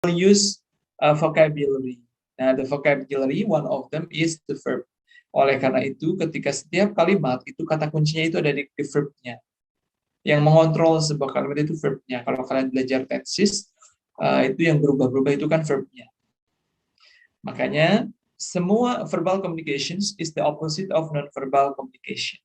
use vocabulary. Nah, the vocabulary, one of them is the verb. Oleh karena itu, ketika setiap kalimat itu kata kuncinya itu ada di verb-nya. Yang mengontrol sebuah kalimat itu verb-nya. Kalau kalian belajar tenses, itu yang berubah-berubah itu kan verb-nya. Makanya, semua verbal communications is the opposite of non-verbal communication.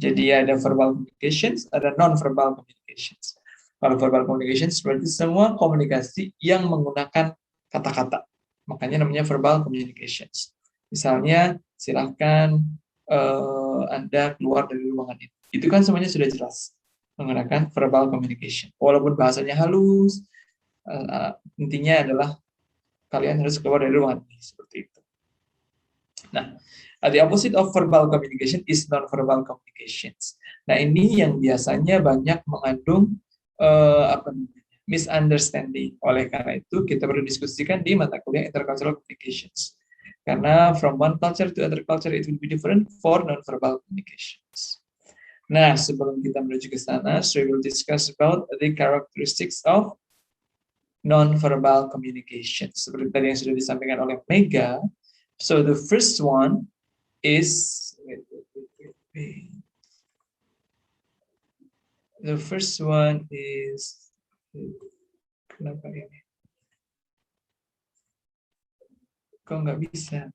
Jadi ada verbal communications, ada non-verbal communications. Kalau verbal communications berarti semua komunikasi yang menggunakan kata-kata. Makanya namanya verbal communications. Misalnya, silahkan Anda keluar dari ruangan itu. Itu kan semuanya sudah jelas menggunakan verbal communication. Walaupun bahasanya halus, intinya adalah kalian harus keluar dari ruangan ini. Seperti itu. Nah, the opposite of verbal communication is non-verbal communications. Nah, ini yang biasanya banyak mengandung misunderstanding. Oleh karena itu, kita perlu diskusikan di mata kuliah intercultural communications. Karena from one culture to other culture it will be different for non-verbal communications. Nah, sebelum kita menuju ke sana, so we will discuss about the characteristics of non-verbal communication. Seperti tadi yang sudah disampaikan oleh Mega. So the first one is the first one is kenapa ini? Kok nggak bisa?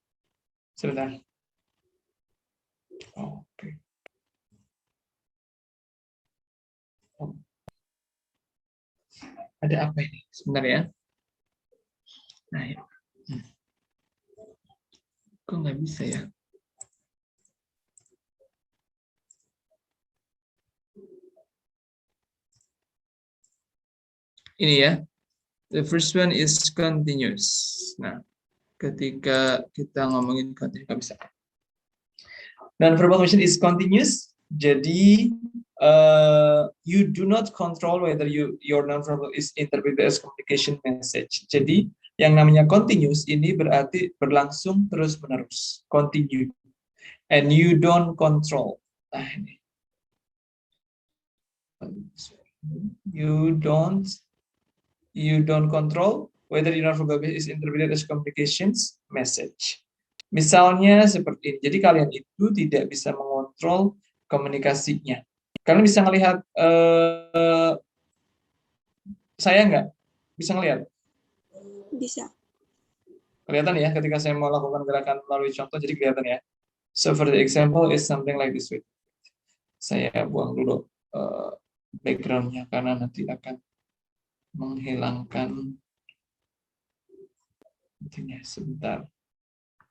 Sebentar. Oh, oke. Okay. Oh. Ada apa ini? Sebentar ya. Nah, ya. Kok nggak bisa ya? Ini ya. The first one is continuous. Nah, ketika kita ngomongin continuous, nggak bisa. Non-verbal communication is continuous. Jadi, you do not control whether your non-verbal is interpreted as communication message. Jadi, yang namanya continuous ini berarti berlangsung terus-menerus. Continue. And you don't control. Nah, ini. You don't control whether your non-verbal is interpreted as communications message. Misalnya seperti ini. Jadi kalian itu tidak bisa mengontrol komunikasinya. Kalian bisa melihat saya nggak? Bisa ngelihat? Bisa. Kelihatan ya ketika saya mau lakukan gerakan melalui contoh, jadi kelihatan ya. So for the example is something like this way. Saya buang dulu background-nya karena nanti akan menghilangkan intinya sebentar.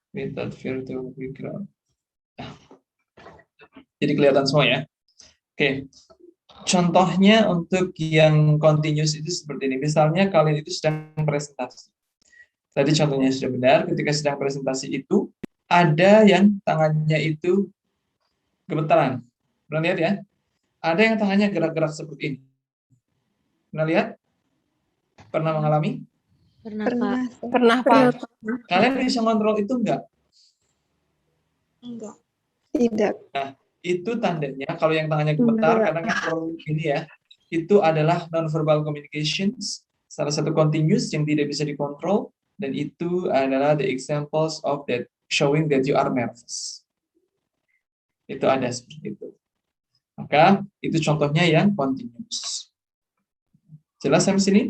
Without virtual background. Jadi kelihatan semua ya. Oke. Contohnya untuk yang continuous itu seperti ini. Misalnya kalian itu sedang presentasi. Tadi contohnya sudah benar, ketika sedang presentasi itu, ada yang tangannya itu gemetaran. Pernah lihat ya? Ada yang tangannya gerak-gerak seperti ini. Pernah lihat? Pernah mengalami? Pernah, Pak. Kalian bisa kontrol itu enggak? Enggak. Tidak. Nah, itu tandanya kalau yang tangannya gemetar, kadang kan ini ya, itu adalah non-verbal communications, salah satu continuous yang tidak bisa dikontrol, dan itu adalah the examples of that showing that you are nervous. Itu ada seperti itu. Maka itu contohnya yang continuous. Jelas sampai sini?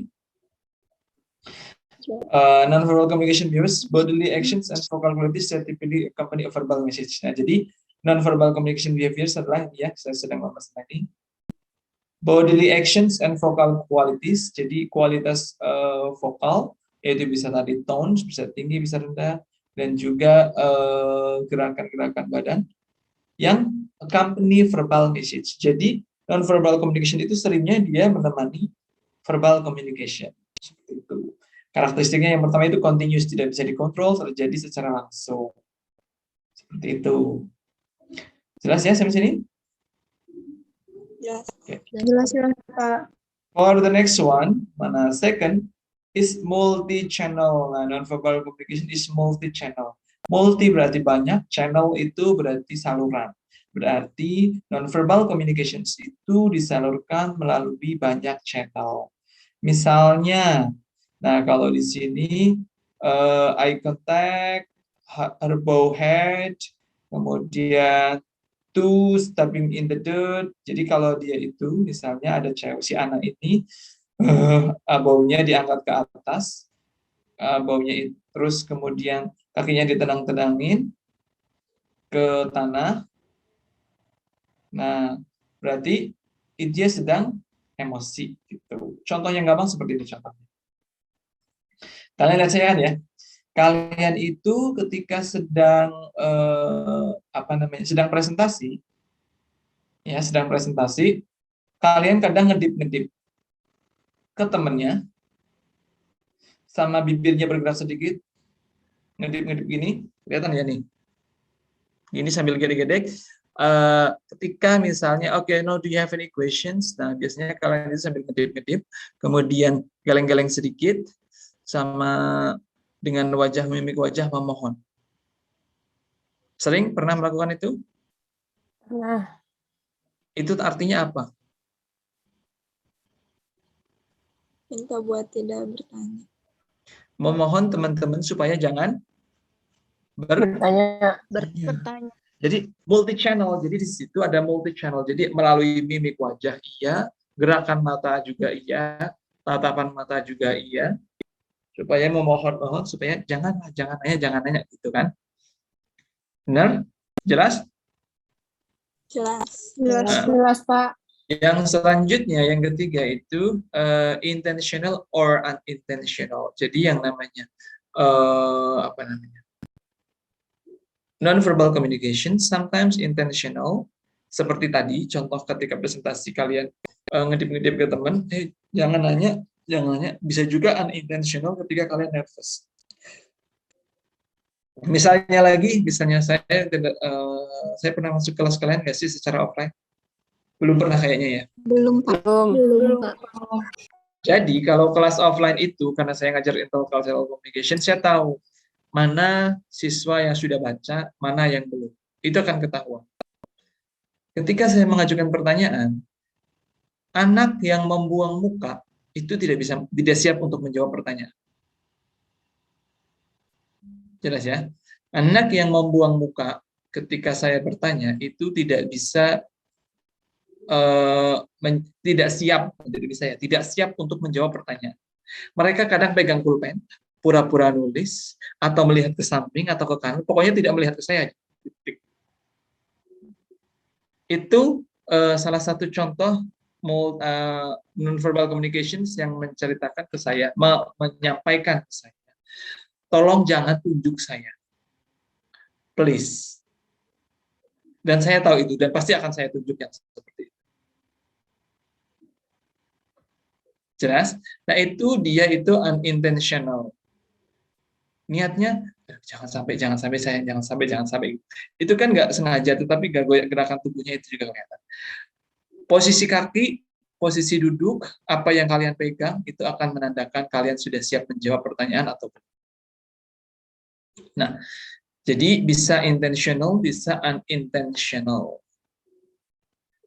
Non-verbal communication behaviors, bodily actions and vocal qualities that typically accompany a verbal message. Nah, jadi non-verbal communication behaviors adalah ya, saya sedang membahas tadi. Bodily actions and vocal qualities, jadi kualitas vokal, yaitu bisa tadi tones, bisa tinggi, bisa rendah, dan juga gerakan-gerakan badan yang accompany verbal message. Jadi non-verbal communication itu seringnya dia menemani verbal communication. Seperti itu. Karakteristiknya yang pertama itu continuous, tidak bisa dikontrol, terjadi secara langsung. Seperti itu. Jelas ya sampai sini? Jelas. Okay. Jelas, Pak. For the next one, mana second is multi-channel. Nah, non-verbal communication is multi-channel. Multi berarti banyak, channel itu berarti saluran. Berarti non-verbal communications itu disalurkan melalui banyak channel. Misalnya, Nah, kalau di sini eye contact, her bow head, kemudian to stepping in the dirt. Jadi kalau dia itu misalnya ada cewek si anak ini baunya diangkat ke atas, baunya terus kemudian kakinya ditenang-tenangin ke tanah. Nah, berarti dia sedang emosi gitu. Contoh yang gampang seperti ini contohnya. Kalian lihat saya kan ya. Kalian itu ketika sedang sedang presentasi, ya sedang presentasi, kalian kadang ngedip-ngedip ke temennya, sama bibirnya bergerak sedikit, ngedip-ngedip gini, kelihatan ya nih. Ini sambil gedek-gedek. Ketika misalnya, okay, no, do you have any questions? Nah, biasanya kalian itu sambil ngedip-ngedip, kemudian geleng-geleng sedikit, sama dengan wajah, mimik wajah memohon. Sering pernah melakukan itu? Pernah. Itu artinya apa? Minta buat tidak bertanya. Memohon teman-teman supaya jangan Bertanya. Jadi multi channel. Jadi di situ ada multi channel. Jadi melalui mimik wajah iya, gerakan mata juga iya, tatapan mata juga iya, supaya memohon supaya jangan nanya gitu kan. Benar? Jelas? Jelas. Jelas, Pak. Yang selanjutnya, yang ketiga itu intentional or unintentional. Jadi yang namanya non-verbal communication, sometimes intentional. Seperti tadi, contoh ketika presentasi kalian ngedip-ngedip ke teman, jangan nanya. Bisa juga unintentional ketika kalian nervous. Misalnya saya pernah masuk kelas kalian nggak sih secara offline? Belum pernah kayaknya ya? Belum, Pak. Belum, Pak. Jadi kalau kelas offline itu, karena saya ngajar intercultural communication, saya tahu mana siswa yang sudah baca, mana yang belum. Itu akan ketahuan. Ketika saya mengajukan pertanyaan, anak yang membuang muka itu tidak siap untuk menjawab pertanyaan. Jelas ya? Anak yang membuang muka ketika saya bertanya itu tidak bisa tidak siap untuk menjawab pertanyaan. Mereka kadang pegang pulpen, pura-pura nulis, atau melihat ke samping atau ke kanan, pokoknya tidak melihat ke saya. Itu salah satu contoh non-verbal communications yang menceritakan ke saya, menyampaikan ke saya, tolong jangan tunjuk saya, please. Dan saya tahu itu, dan pasti akan saya tunjuk yang seperti itu. Jelas? Nah itu dia itu unintentional. Niatnya jangan sampai. Itu kan nggak sengaja, tetapi gerakan tubuhnya itu juga kelihatan. Posisi kaki, posisi duduk, apa yang kalian pegang itu akan menandakan kalian sudah siap menjawab pertanyaan atau belum. Nah, jadi bisa intentional, bisa unintentional.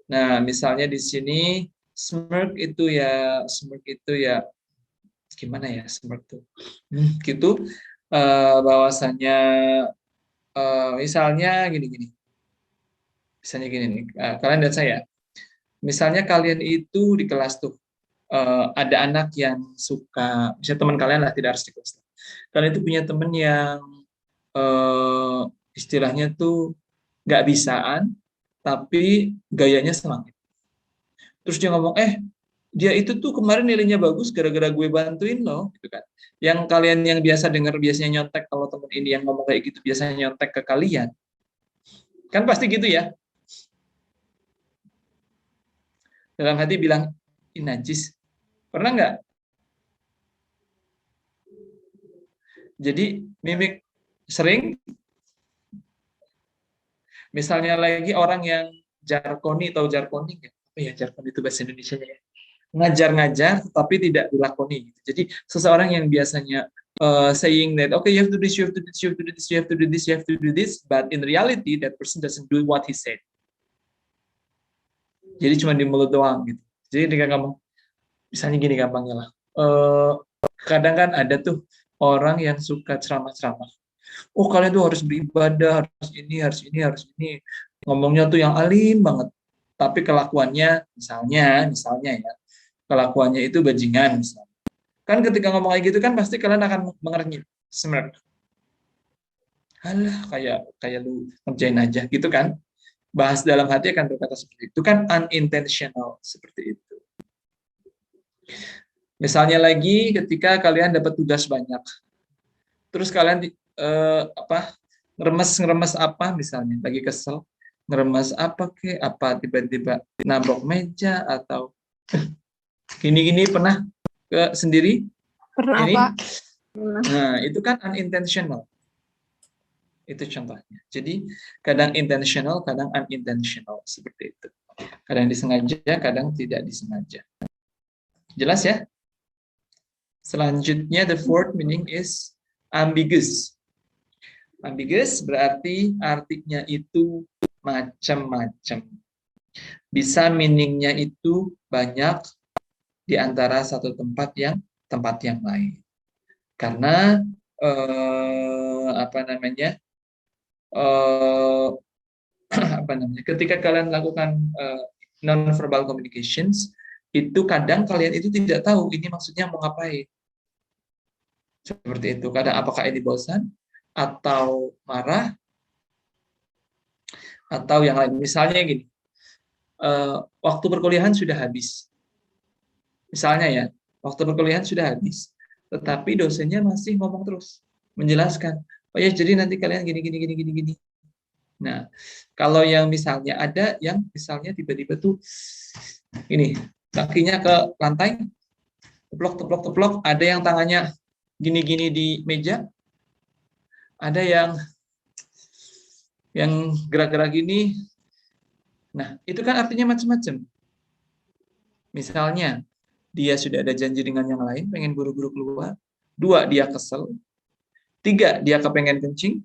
Nah, misalnya di sini smirk itu ya gimana ya smirk itu? Gitu. Bahwasanya misalnya gini. Misalnya gini nih, kalian lihat saya. Misalnya kalian itu di kelas tuh ada anak yang suka, misalnya teman kalian lah, tidak harus di kelas. Kalian itu punya teman yang istilahnya tuh nggak bisaan, tapi gayanya semangat. Terus dia ngomong, dia itu tuh kemarin nilainya bagus gara-gara gue bantuin loh, gitu kan. Yang kalian yang biasa dengar biasanya nyontek, kalau teman ini yang ngomong kayak gitu biasanya nyontek ke kalian, kan pasti gitu ya. Dalam hati bilang, najis. Pernah nggak? Jadi mimik sering. Misalnya lagi orang yang jarkoni atau jarkoni, apa ya jarkoni itu bahasa Indonesianya ya? Ngajar-ngajar tapi tidak dilakoni. Jadi seseorang yang biasanya saying that okay, you have to do this, you have to do this, you have to do this, you have to do this, you have to do this, but in reality that person doesn't do what he said. Jadi cuma di mulut doang gitu. Jadi ketika kamu misalnya gini gampangnya lah, Kadang kan ada tuh orang yang suka ceramah-ceramah. Oh, kalian tuh harus beribadah, harus ini, harus ini, harus ini. Ngomongnya tuh yang alim banget. Tapi kelakuannya, misalnya ya, kelakuannya itu bajingan misalnya. Kan ketika ngomong kayak gitu kan pasti kalian akan mengernyit, smirk. Alah, kayak lu ngerjain aja gitu kan. Bahas dalam hati akan berkata seperti itu kan unintentional seperti itu. Misalnya lagi ketika kalian dapat tugas banyak, terus kalian ngeremes apa misalnya, lagi kesel, ngeremes apa tiba-tiba nabrak meja atau gini-gini pernah sendiri Pernah, ini? Pak. Nah, itu kan unintentional. Itu contohnya. Jadi kadang intentional, kadang unintentional seperti itu. Kadang disengaja, kadang tidak disengaja. Jelas ya? Selanjutnya, the fourth meaning is ambiguous. Ambiguous berarti artinya itu macam-macam. Bisa meaningnya itu banyak di antara satu tempat yang lain. Karena ketika kalian lakukan non-verbal communications, itu kadang kalian itu tidak tahu ini maksudnya mau ngapain. Seperti itu. Kadang apakah ini bosan, atau marah, atau yang lain. Misalnya gini, waktu perkuliahan sudah habis. Misalnya ya, waktu perkuliahan sudah habis, tetapi dosennya masih ngomong terus, menjelaskan. Oh ya, jadi nanti kalian gini. Nah, kalau yang misalnya ada yang misalnya tiba-tiba tuh ini kakinya ke lantai, teplok, ada yang tangannya gini-gini di meja, ada yang gerak-gerak gini. Nah, itu kan artinya macam-macam. Misalnya, dia sudah ada janji dengan yang lain, pengen buru-buru keluar. 2, dia kesel. 3, dia kepengen kencing.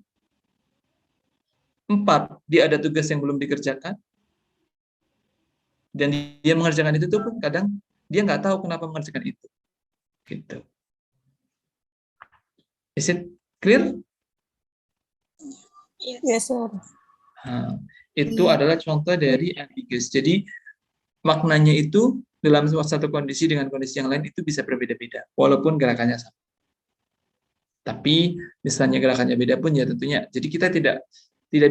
4, dia ada tugas yang belum dikerjakan. Dan dia mengerjakan itu tuh pun kadang dia nggak tahu kenapa mengerjakan itu. Gitu. Is it clear? Yes, sir. Nah, itu adalah contoh dari ambiguous. Jadi maknanya itu dalam satu kondisi dengan kondisi yang lain itu bisa berbeda-beda, walaupun gerakannya sama. Tapi misalnya gerakannya beda pun ya tentunya. Jadi kita tidak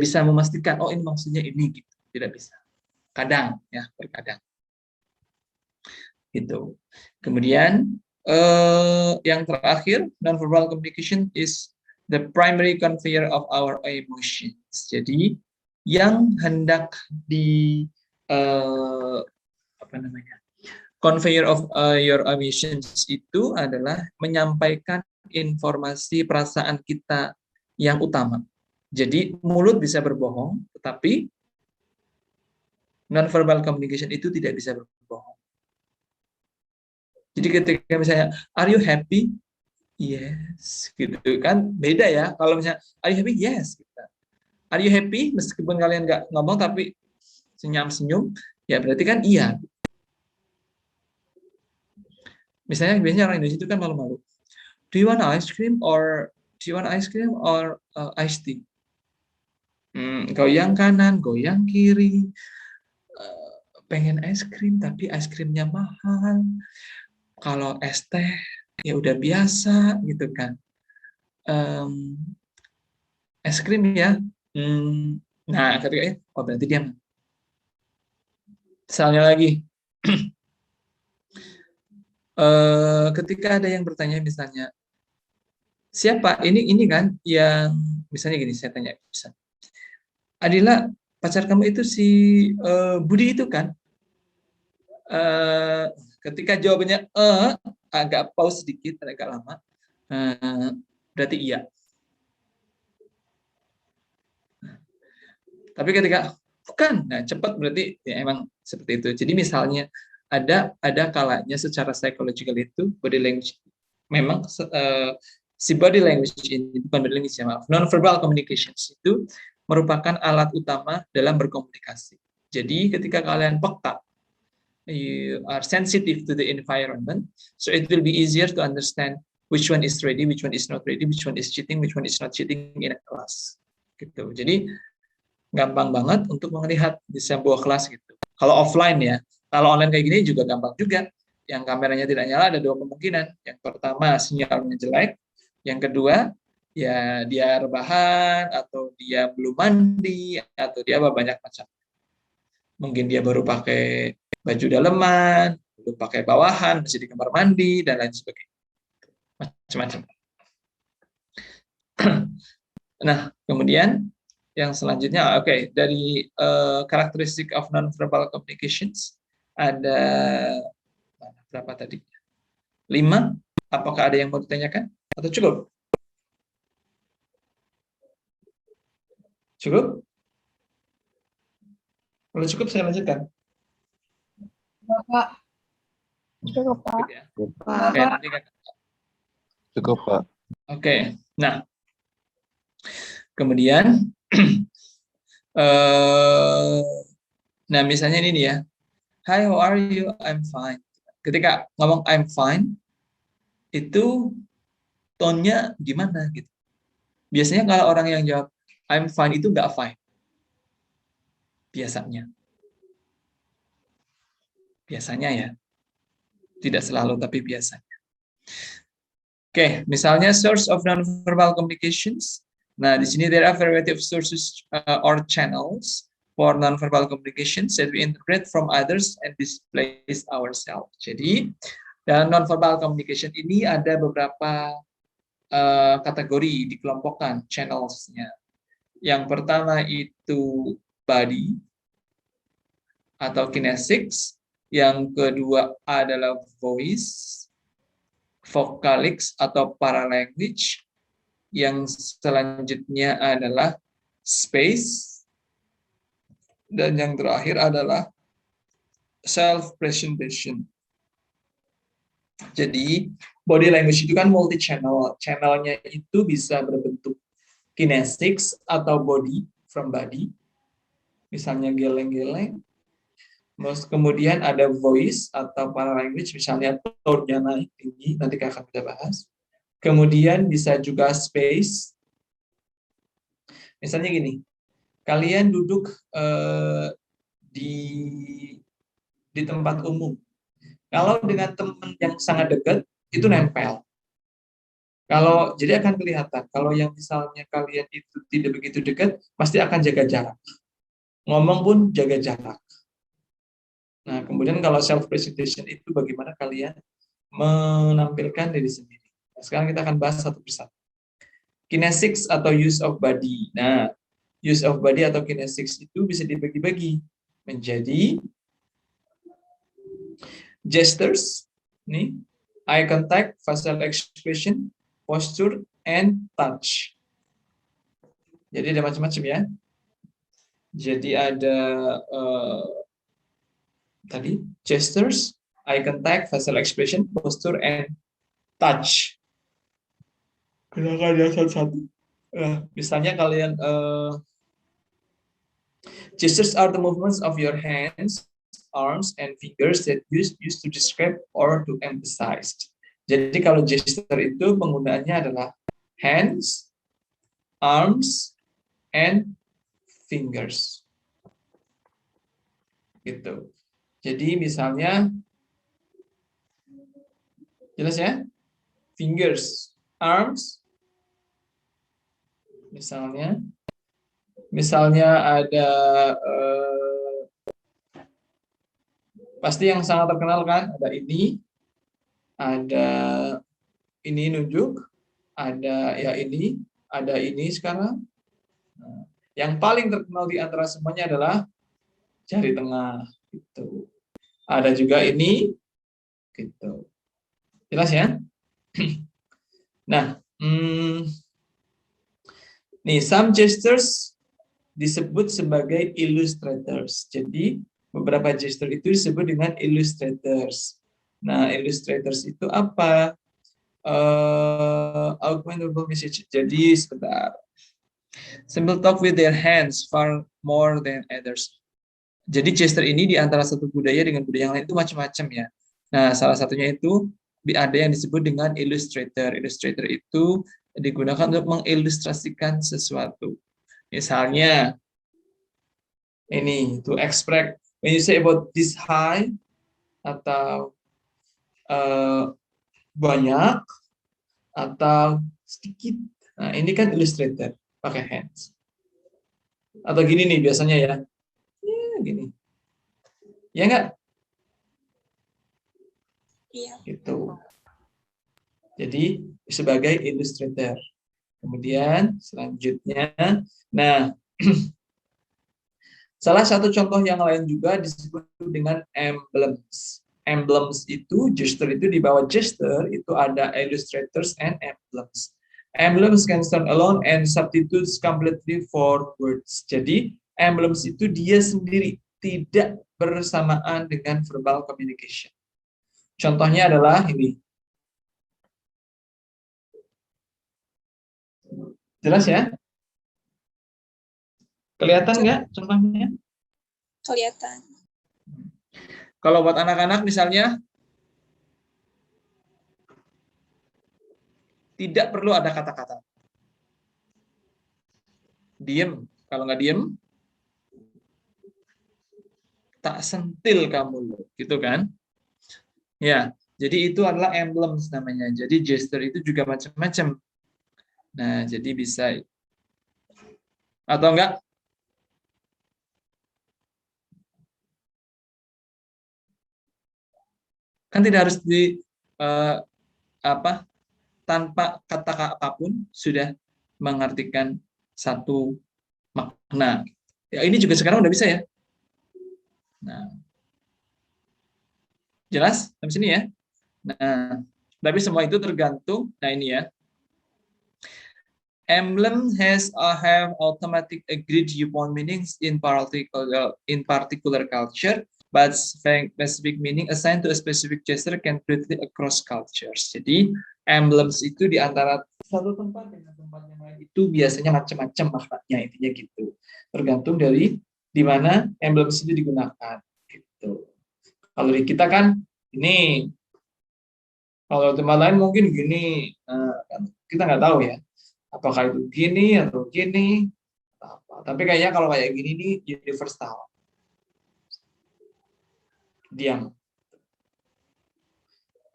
bisa memastikan oh ini maksudnya ini gitu. Tidak bisa. Kadang ya, terkadang. Gitu. Kemudian yang terakhir, non-verbal communication is the primary conveyor of our emotions. Jadi yang hendak di conveyor of your emotions itu adalah menyampaikan informasi perasaan kita yang utama. Jadi mulut bisa berbohong, tetapi non-verbal communication itu tidak bisa berbohong. Jadi ketika misalnya, are you happy? Yes, gitu kan beda ya. Kalau misalnya, are you happy? Yes. Gitu. Are you happy? Meskipun kalian nggak ngomong tapi senyum-senyum, ya berarti kan iya. Misalnya biasanya orang Indonesia itu kan malu-malu. Do you want ice cream or iced tea? Goyang kanan, goyang kiri. Pengen es krim tapi es krimnya mahal. Kalau es teh ya udah biasa gitu kan. Es krim ya. Nah, ketika oh berarti dia. Misalnya lagi, ketika ada yang bertanya misalnya, siapa ini kan yang misalnya gini, saya tanya, misalnya, Adila, pacar kamu itu si Budi itu kan? Ketika jawabannya agak pause sedikit, agak lama, berarti iya. Tapi ketika bukan, nah cepat berarti ya emang seperti itu. Jadi misalnya ada kalanya secara psikologikal itu body language memang si body language ini bukan body language ya maaf, non-verbal communications itu merupakan alat utama dalam berkomunikasi. Jadi ketika kalian peka you are sensitive to the environment, so it will be easier to understand which one is ready, which one is not ready, which one is cheating, which one is not cheating in a class. Gitu. Jadi gampang banget untuk melihat di sebuah kelas gitu. Kalau offline ya, kalau online kayak gini juga gampang juga. Yang kameranya tidak nyala ada dua kemungkinan. Yang pertama sinyalnya jelek, yang kedua ya dia rebahan atau dia belum mandi atau dia banyak macam. Mungkin dia baru pakai baju daleman, belum pakai bawahan, masih di kamar mandi dan lain sebagainya. Macam-macam. Nah, kemudian yang selanjutnya, oke, dari karakteristik of non-verbal communications ada berapa tadi? 5. Apakah ada yang mau ditanyakan atau cukup? Cukup? Kalau cukup saya lanjutkan. Pak. Cukup, Pak. Oke, nanti kan. Cukup, Pak. Oke, nah, kemudian, nah misalnya ini ya, Hi, how are you? I'm fine. Ketika ngomong I'm fine, itu tone-nya gimana gitu. Biasanya kalau orang yang jawab I'm fine itu nggak fine. Biasanya. Biasanya ya. Tidak selalu, tapi biasanya. Oke, misalnya source of non-verbal communications. Nah, di sini there are variety of sources or channels for non-verbal communications that we interpret from others and displays ourselves. Jadi, dalam non-verbal communication ini ada beberapa kategori dikelompokkan channels-nya. Yang pertama itu body atau kinesics, yang kedua adalah voice, vocalics atau paralanguage, yang selanjutnya adalah space, dan yang terakhir adalah self-presentation. Jadi body language itu kan multi channel, channelnya itu bisa berbentuk kinesics atau body from body, misalnya geleng-geleng. Kemudian ada voice atau paralanguage, misalnya tone-nya naik tinggi, nanti akan kita bahas. Kemudian bisa juga space. Misalnya gini, kalian duduk di tempat umum. Kalau dengan teman yang sangat dekat, itu nempel. Jadi akan kelihatan, kalau yang misalnya kalian itu tidak begitu dekat, pasti akan jaga jarak. Ngomong pun jaga jarak. Nah, kemudian kalau self-presentation itu bagaimana kalian menampilkan diri sendiri. Nah, sekarang kita akan bahas satu persatu. Kinesics atau use of body. Nah, use of body atau kinesics itu bisa dibagi-bagi menjadi gestures, nih, eye contact, facial expression, posture, and touch. Jadi ada macam-macam ya. Jadi ada tadi gestures, eye contact, facial expression, posture, and touch. Silakan ya satu-satu. Misalnya kalian gestures are the movements of your hands, arms, and fingers that used to describe or to emphasize. Jadi kalau gesture itu penggunaannya adalah hands, arms, and fingers. Gitu. Jadi misalnya, jelas ya? Fingers, arms, misalnya ada pasti yang sangat terkenal kan, ada ini nunjuk, ada ya ini, ada ini sekarang. Nah, yang paling terkenal di antara semuanya adalah jari tengah, gitu. Ada juga ini, gitu. Jelas ya? Nah, nih some gestures disebut sebagai illustrators. Jadi beberapa gesture itu disebut dengan illustrators. Nah, illustrators itu apa? Augmentable message. Jadi sebentar. Simple talk with their hands far more than others. Jadi gesture ini di antara satu budaya dengan budaya yang lain itu macam-macam ya. Nah, salah satunya itu ada yang disebut dengan illustrator. Illustrator itu digunakan untuk mengilustrasikan sesuatu. Misalnya ini to express when you say about this high atau banyak atau sedikit. Nah, ini kan illustrator pakai hands. Atau gini nih biasanya ya. Ya gini. Ya enggak? Iya. Gitu. Jadi sebagai illustrator. Kemudian selanjutnya, nah salah satu contoh yang lain juga disebut dengan emblems. Emblems itu gesture itu di bawah gesture itu ada illustrators and emblems. Emblems can stand alone and substitutes completely for words. Jadi emblems itu dia sendiri, tidak bersamaan dengan verbal communication. Contohnya adalah ini. Jelas ya? Kelihatan nggak contohnya? Kelihatan. Kalau buat anak-anak misalnya, tidak perlu ada kata-kata. Diem. Kalau nggak diem, tak sentil kamu loh. Gitu kan? Ya, jadi itu adalah emblems namanya. Jadi gesture itu juga macam-macam. Nah, jadi bisa. Atau enggak? Kan tidak harus di tanpa kata apapun sudah mengartikan satu makna. Ya, ini juga sekarang udah bisa ya. Nah, jelas sampai sini ya. Nah, tapi semua itu tergantung. Nah ini ya. Emblem have automatic agreed upon meanings in particular culture, but specific meaning assigned to a specific gesture can vary across cultures. Jadi emblems itu di antara satu tempat dengan tempat yang lain itu biasanya macam-macam maknanya, intinya gitu. Tergantung dari di mana emblems itu digunakan. Gitu. Kalau di kita kan ini, kalau tempat lain mungkin gini, kita nggak tahu ya. Apakah itu gini atau gini, apa. Tapi kayaknya kalau kayak gini nih universal. Diam.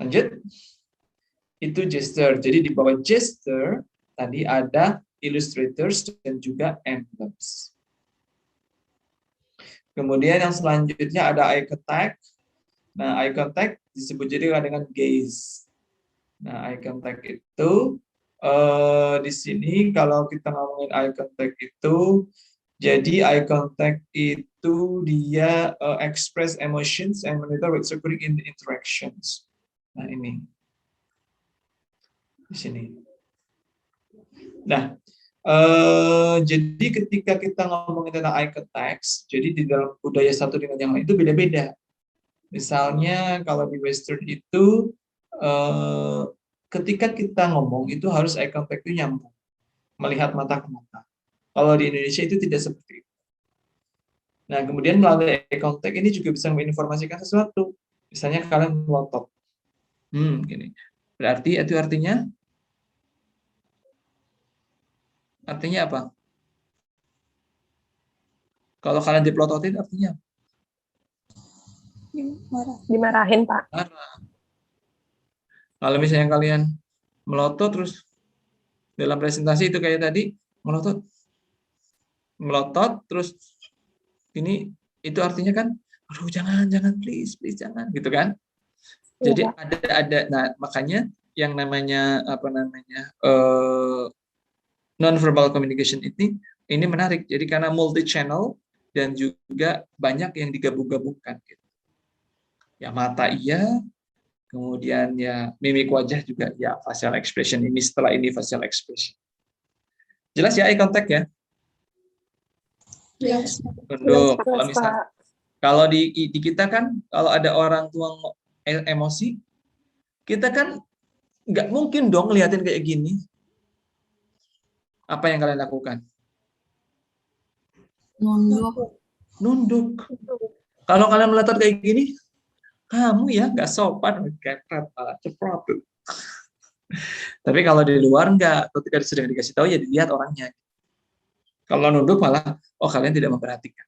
Lanjut. Itu gesture. Jadi di bawah gesture tadi ada illustrators dan juga emblems. Kemudian yang selanjutnya ada eye contact. Nah, eye contact disebut juga dengan gaze. Nah, eye contact itu di sini kalau kita ngomongin eye contact itu, jadi eye contact itu dia express emotions and monitor what's occurring in the interactions. Nah ini di sini. Nah, jadi ketika kita ngomongin tentang eye contact, jadi di dalam budaya satu dengan yang lain itu beda-beda. Misalnya kalau di Western itu ketika kita ngomong itu harus eye contact itu nyambung, melihat mata ke mata. Kalau di Indonesia itu tidak seperti itu. Nah, kemudian melalui eye contact ini juga bisa menginformasikan sesuatu. Misalnya kalian melotot. Gini. Berarti itu artinya apa? Kalau kalian dipelototin artinya dimarahin, Pak. marah. Kalau misalnya kalian melotot terus dalam presentasi itu kayak tadi melotot terus ini itu artinya kan aduh jangan please jangan gitu kan. Jadi ada nah makanya yang namanya non-verbal communication ini menarik. Jadi karena multi channel dan juga banyak yang digabung-gabungkan gitu. Ya mata iya, kemudian ya mimik wajah juga ya facial expression ini setelah ini facial expression. Jelas ya eye contact ya? Yes. Kalau di kita kan kalau ada orang tua emosi, kita kan nggak mungkin dong ngeliatin kayak gini. Apa yang kalian lakukan? Nunduk. Nunduk. Kalau kalian melotot kayak gini, kamu ya nggak sopan, kepret, ceprot. Tapi kalau di luar nggak, ketika sudah dikasih tahu ya dilihat orangnya. Kalau nunduk malah, oh kalian tidak memperhatikan.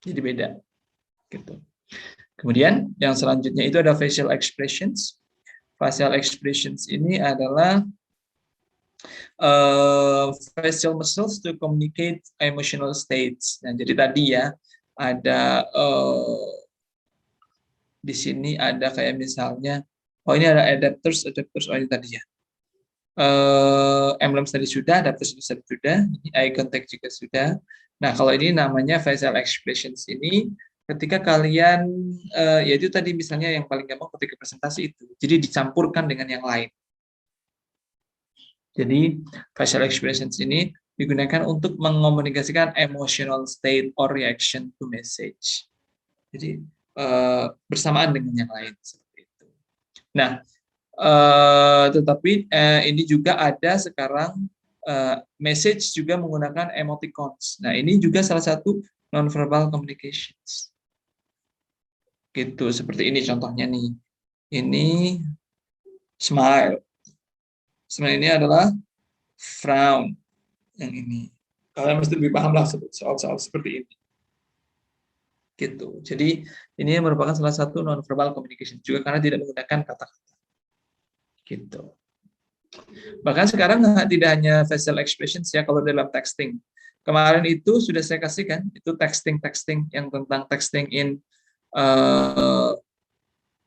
Jadi beda. Gitu. Kemudian yang selanjutnya itu ada facial expressions. Facial expressions ini adalah facial muscles to communicate emotional states. Nah, jadi tadi ya ada di sini ada kayak misalnya, oh ini ada adapters, oh ini tadi ya. Emblem tadi sudah, adapters sudah, eye contact juga sudah. Nah, kalau ini namanya facial expressions ini ketika kalian, yaitu tadi misalnya yang paling gampang ketika presentasi itu, jadi dicampurkan dengan yang lain. Jadi facial expressions ini digunakan untuk mengomunikasikan emotional state or reaction to message. Jadi bersamaan dengan yang lain seperti itu. Nah, tetapi ini juga ada sekarang message juga menggunakan emoticons. Nah, ini juga salah satu nonverbal communications. Gitu, seperti ini contohnya nih. Ini smile. Smile ini adalah frown. Yang ini. Kalian mesti lebih paham lah soal seperti ini. Gitu. Jadi ini merupakan salah satu nonverbal communication juga karena tidak menggunakan kata-kata. Gitu. Bahkan sekarang tidak hanya facial expressions ya kalau dalam texting. Kemarin itu sudah saya kasihkan itu texting yang tentang texting in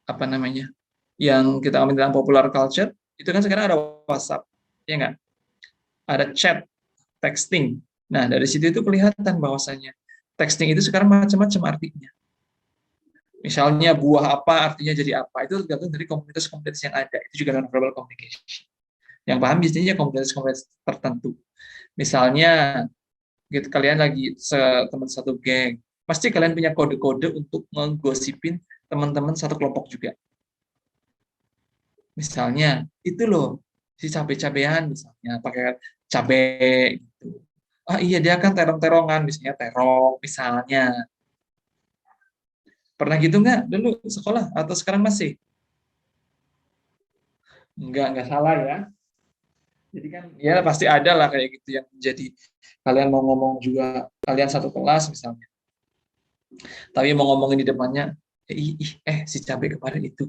apa namanya? Yang kita ambil dalam popular culture, itu kan sekarang ada WhatsApp, ya nggak? Ada chat, texting. Nah, dari situ itu kelihatan bahwasanya texting itu sekarang macam-macam artinya. Misalnya buah apa artinya jadi apa, itu tergantung dari komunitas-komunitas yang ada. Itu juga non-verbal communication. Yang paham biasanya komunitas-komunitas tertentu. Misalnya, gitu, kalian lagi teman satu geng, pasti kalian punya kode-kode untuk menggosipin teman-teman satu kelompok juga. Misalnya, itu loh, si cabe-cabean misalnya, pakai cabe gitu. Ah iya, dia kan terong-terongan, misalnya terong, misalnya. Pernah gitu nggak dulu sekolah? Atau sekarang masih? Nggak salah ya. Jadi kan, ya pasti ada lah kayak gitu yang jadi kalian mau ngomong juga, kalian satu kelas misalnya. Tapi mau ngomongin di depannya, si cabe kemarin itu.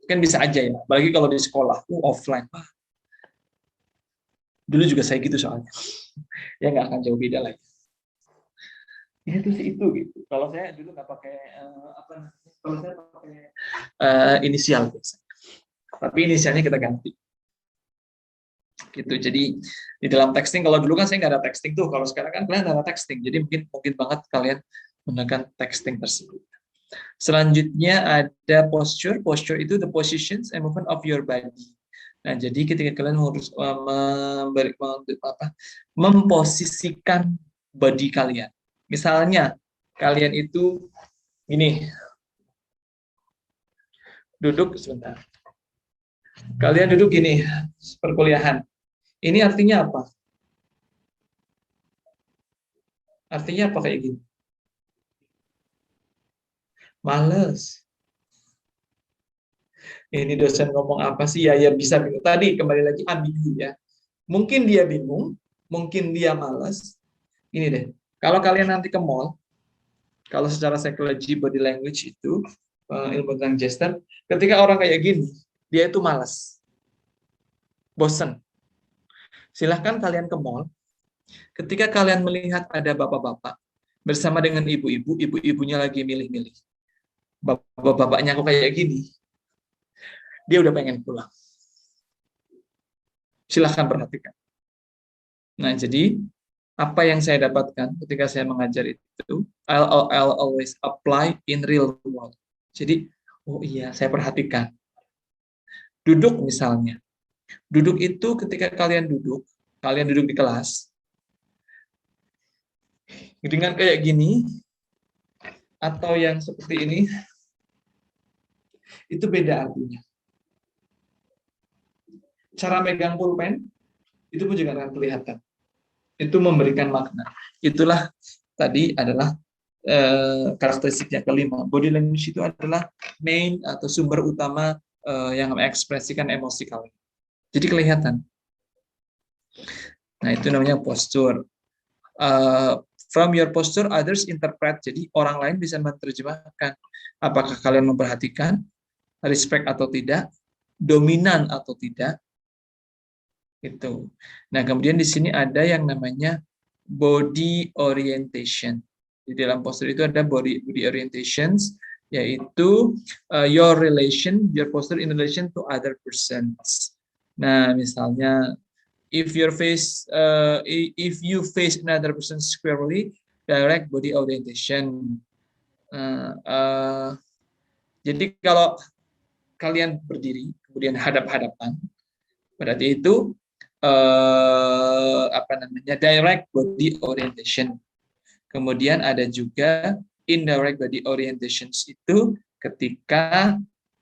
Kan bisa aja ya, apalagi kalau di sekolah, offline. Dulu juga saya gitu soalnya. Ya nggak akan jauh beda lagi. Ini tuh si itu gitu. Kalau saya dulu nggak pakai kalau saya pakai inisial biasanya. Tapi inisialnya kita ganti. Gitu. Jadi di dalam texting, kalau dulu kan saya nggak ada texting tuh. Kalau sekarang kan kalian ada texting. Jadi mungkin banget kalian menggunakan texting tersebut. Selanjutnya ada posture. Posture itu the positions and movement of your body. Nah, jadi ketika kalian harus memposisikan body kalian. Misalnya, kalian itu ini, duduk sebentar. Kalian duduk gini, perkuliahan. Ini artinya apa? Artinya apa kayak gini? Males. Ini dosen ngomong apa sih? Ya bisa bingung. Tadi kembali lagi ambigu ya. Mungkin dia bingung, mungkin dia malas. Ini deh, kalau kalian nanti ke mall, kalau secara psikologi body language itu, ilmu tentang gesture, ketika orang kayak gini, dia itu malas, bosen. Silahkan kalian ke mall, ketika kalian melihat ada bapak-bapak bersama dengan ibu-ibu, ibu-ibunya lagi milih-milih. Bapak-bapaknya kok kayak gini, dia udah pengen pulang. Silahkan perhatikan. Nah, jadi apa yang saya dapatkan ketika saya mengajar itu, I'll always apply in real world. Jadi, oh iya, saya perhatikan. Duduk misalnya. Duduk itu ketika kalian duduk di kelas, dengan kayak gini, atau yang seperti ini, itu beda artinya. Cara megang pulpen, itu pun juga akan kelihatan. Itu memberikan makna. Itulah tadi adalah karakteristik yang kelima. Body language itu adalah main atau sumber utama yang mengekspresikan emosi kalian. Jadi kelihatan. Nah, itu namanya posture. From your posture, others interpret. Jadi orang lain bisa menerjemahkan apakah kalian memperhatikan, respect atau tidak, dominan atau tidak. Itu. Nah, kemudian di sini ada yang namanya body orientation. Di dalam posture itu ada body orientations, yaitu your posture in relation to other persons. Nah, misalnya if you face another person squarely, direct body orientation. Jadi kalau kalian berdiri kemudian hadap-hadapan, berarti itu direct body orientation. Kemudian ada juga indirect body orientations, itu ketika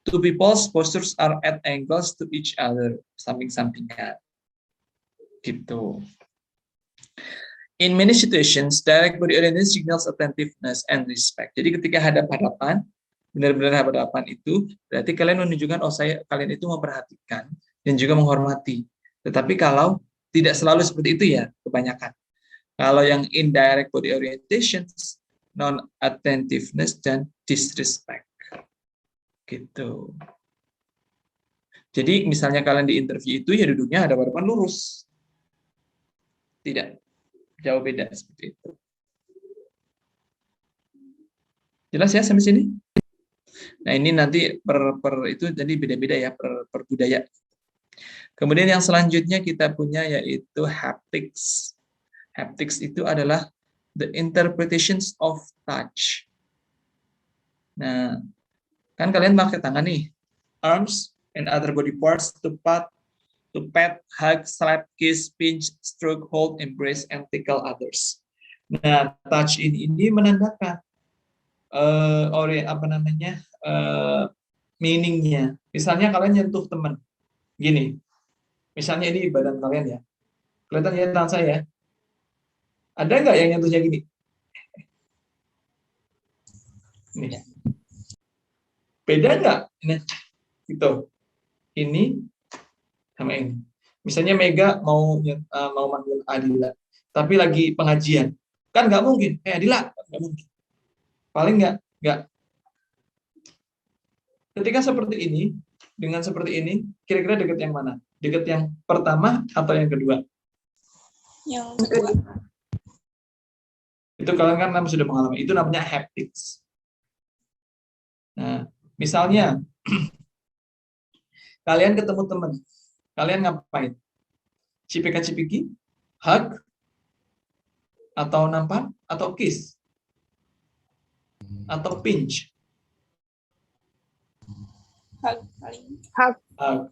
two people's postures are at angles to each other, samping-sampingan. Gitu. In many situations, direct body orientation signals attentiveness and respect. Jadi ketika hadap-hadapan, benar-benar hadap-hadapan itu berarti kalian menunjukkan kalian itu memperhatikan dan juga menghormati. Tetapi kalau tidak selalu seperti itu ya, kebanyakan. Kalau yang indirect body orientations, non-attentiveness dan disrespect. Gitu. Jadi misalnya kalian di interview itu ya duduknya hadap-hadapan lurus. Tidak, jauh beda seperti itu. Jelas ya sampai sini? Nah, ini nanti itu jadi beda-beda ya per budaya. Kemudian yang selanjutnya kita punya yaitu haptics. Haptics itu adalah the interpretations of touch. Nah, kan kalian pakai tangan nih, arms and other body parts to pat, hug, slap, kiss, pinch, stroke, hold, embrace, and tickle others. Nah, touch ini menandakan meaningnya. Misalnya kalian nyentuh teman, gini. Misalnya ini badan kalian ya, kelihatan ya tangan saya ya. Ada nggak yang nyentuhnya gini? Ini. Beda nggak? Ini, gitu. Ini sama ini. Misalnya Mega mau manggil Adila, tapi lagi pengajian, kan nggak mungkin. Adila, nggak mungkin. Paling nggak. Ketika seperti ini, dengan seperti ini, kira-kira dekat yang mana? Dekat yang pertama atau yang kedua? Yang kedua. Itu kalian kan sudah mengalami. Itu namanya haptics. Nah, misalnya kalian ketemu teman, kalian ngapain? Cipika-cipiki, hug, atau nampar, atau kiss, atau pinch. Hug paling. Hug.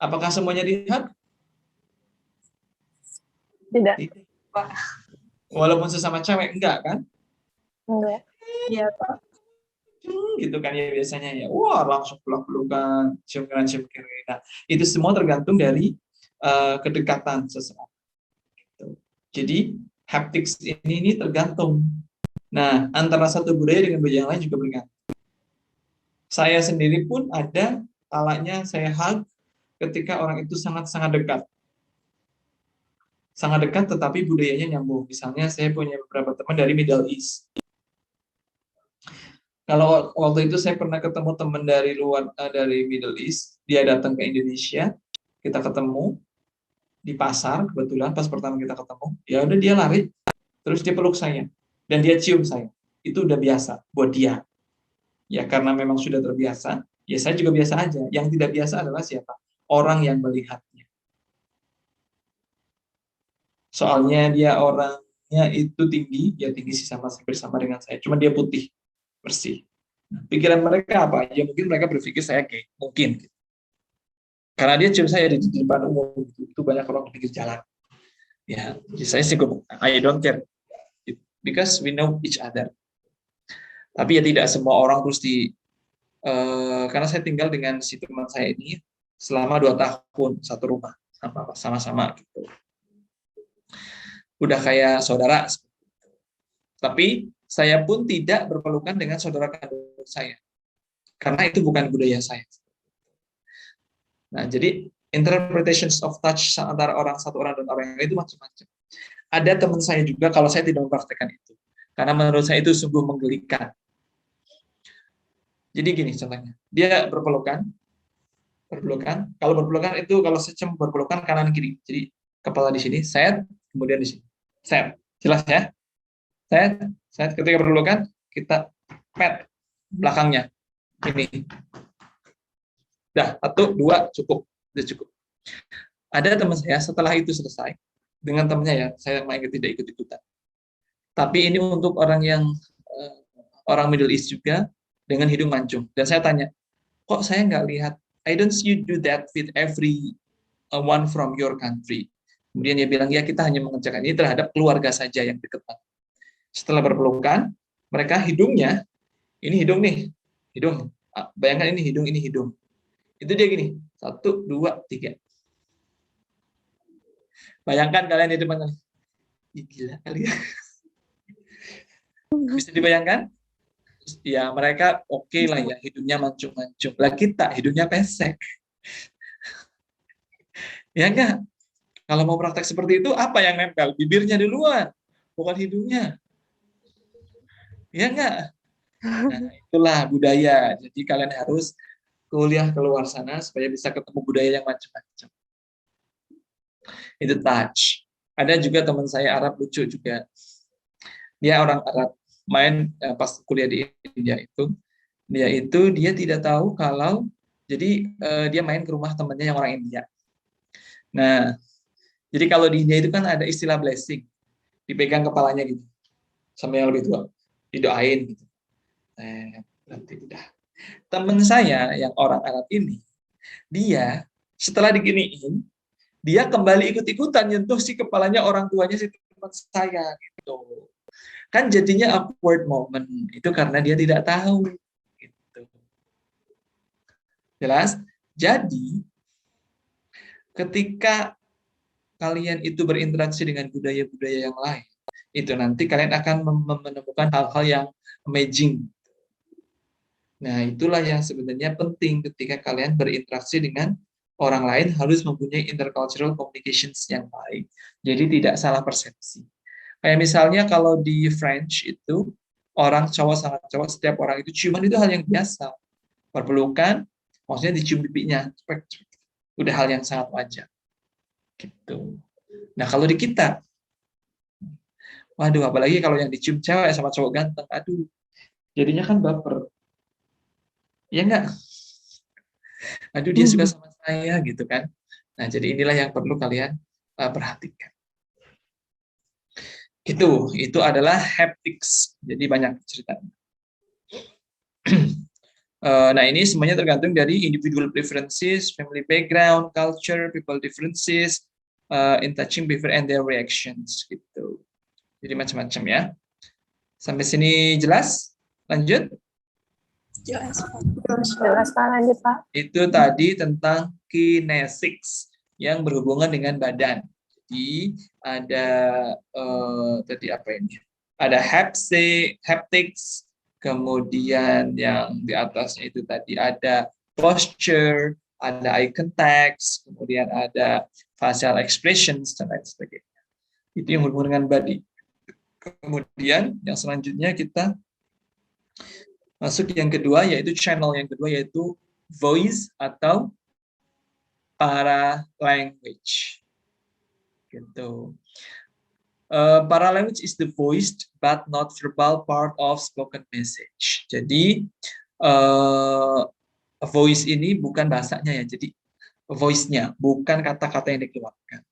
Apakah semuanya di hug? Tidak. Walaupun sesama cewek, enggak kan? Enggak. Iya, Pak. Gitu kan ya biasanya ya. Wah, langsung peluk-pelukan, cium kanan, cium kiri. Nah, itu semua tergantung dari kedekatan seseorang. Gitu. Jadi, haptics ini tergantung. Nah, antara satu budaya dengan budaya yang lain juga bergantung. Saya sendiri pun ada kalanya saya hug ketika orang itu sangat-sangat dekat. Sangat dekat tetapi budayanya nyambung. Misalnya saya punya beberapa teman dari Middle East. Kalau waktu itu saya pernah ketemu teman dari Middle East, dia datang ke Indonesia, kita ketemu di pasar kebetulan pas pertama kita ketemu, ya udah dia lari, terus dia peluk saya dan dia cium saya. Itu udah biasa buat dia. Ya karena memang sudah terbiasa, ya saya juga biasa aja. Yang tidak biasa adalah siapa? Orang yang melihatnya. Soalnya dia orangnya itu tinggi, ya tinggi sih sama dengan saya. Cuma dia putih, bersih. Nah, pikiran mereka apa? Ya mungkin mereka berpikir saya gay, mungkin. Karena dia cium saya di depan umum, itu banyak orang di pinggir jalan. Ya, jadi saya sih I don't care, because we know each other. Tapi ya tidak semua orang terus karena saya tinggal dengan si teman saya ini selama 2 tahun satu rumah sama-sama gitu. Udah kayak saudara. Tapi saya pun tidak berpelukan dengan saudara kandung saya, karena itu bukan budaya saya. Nah, jadi interpretations of touch antara satu orang dan orang lain itu macam-macam. Ada teman saya juga, kalau saya tidak mempraktekkan itu, karena menurut saya itu sungguh menggelikan. Jadi gini contohnya, dia berpelukan. Kalau berpelukan itu, kalau secem berpelukan kanan kiri. Jadi kepala di sini, set, kemudian di sini, set. Jelas ya? Set. Ketika berpelukan, kita pet belakangnya. Ini. Dah, 1, 2, cukup. Sudah cukup. Ada teman saya, setelah itu selesai, dengan temannya ya, saya tidak ikut-ikutan. Tapi ini untuk orang yang orang Middle East juga, dengan hidung mancung. Dan saya tanya, kok saya nggak lihat, I don't see you do that with every one from your country. Kemudian dia bilang, ya kita hanya mengerjakan ini terhadap keluarga saja yang dekat. Setelah berpelukan, mereka hidungnya, ini hidung nih, hidung. Bayangkan ini hidung. Itu dia gini, 1, 2, 3. Bayangkan kalian di depan kalian. Gila kali ya. Bisa dibayangkan? Ya mereka oke lah ya, hidungnya mancung-mancung. Lah kita hidungnya pesek. Ya enggak? Kalau mau praktek seperti itu, apa yang nempel? Bibirnya duluan, bukan hidungnya. Ya enggak? Nah, itulah budaya. Jadi kalian harus kuliah keluar sana supaya bisa ketemu budaya yang macam-macam. Itu touch. Ada juga teman saya Arab lucu juga. Dia orang Arab, main pas kuliah di India itu. Dia tidak tahu kalau jadi dia main ke rumah temannya yang orang India. Nah, jadi kalau di India itu kan ada istilah blessing, dipegang kepalanya gitu, sama yang lebih tua, didoain gitu. Berarti udah. Teman saya yang orang Arab ini, dia setelah diginiin, dia kembali ikut-ikutan nyentuh si kepalanya orang tuanya si teman saya gitu. Kan jadinya awkward moment itu karena dia tidak tahu. Gitu. Jelas? Jadi ketika kalian itu berinteraksi dengan budaya-budaya yang lain, itu nanti kalian akan menemukan hal-hal yang amazing. Nah, itulah yang sebenarnya penting ketika kalian berinteraksi dengan orang lain, harus mempunyai intercultural communications yang baik. Jadi tidak salah persepsi. Kayak misalnya kalau di French itu, orang cowok sama cowok, setiap orang itu ciuman itu hal yang biasa. Berpelukan, maksudnya dicium pipinya. Udah hal yang sangat wajar. Gitu. Nah, kalau di kita, waduh, apalagi kalau yang dicium cewek sama cowok ganteng, aduh, jadinya kan baper. Ya enggak? Aduh, dia suka sama saya, gitu kan. Nah, jadi inilah yang perlu kalian perhatikan. Itu adalah haptics. Jadi banyak cerita. Nah, ini semuanya tergantung dari individual preferences, family background, culture, people differences, in touching behavior and their reactions gitu. Jadi macam-macam ya. Sampai sini jelas? Lanjut? Jelas, Pak. Jelas, Pak. Lanjut, Pak. Itu tadi tentang kinesics yang berhubungan dengan badan. Jadi ada tadi apa ini? Ada haptics, kemudian yang di atasnya itu tadi ada posture, ada eye contact, kemudian ada facial expressions dan lain sebagainya. Itu yang berhubungan dengan body. Kemudian yang selanjutnya kita masuk yang kedua, yaitu channel yang kedua, yaitu voice atau paralanguage. Gitu. Paralanguage is the voiced but not verbal part of spoken message. Jadi voice ini bukan bahasanya ya, jadi voice-nya, bukan kata-kata yang dikeluarkan.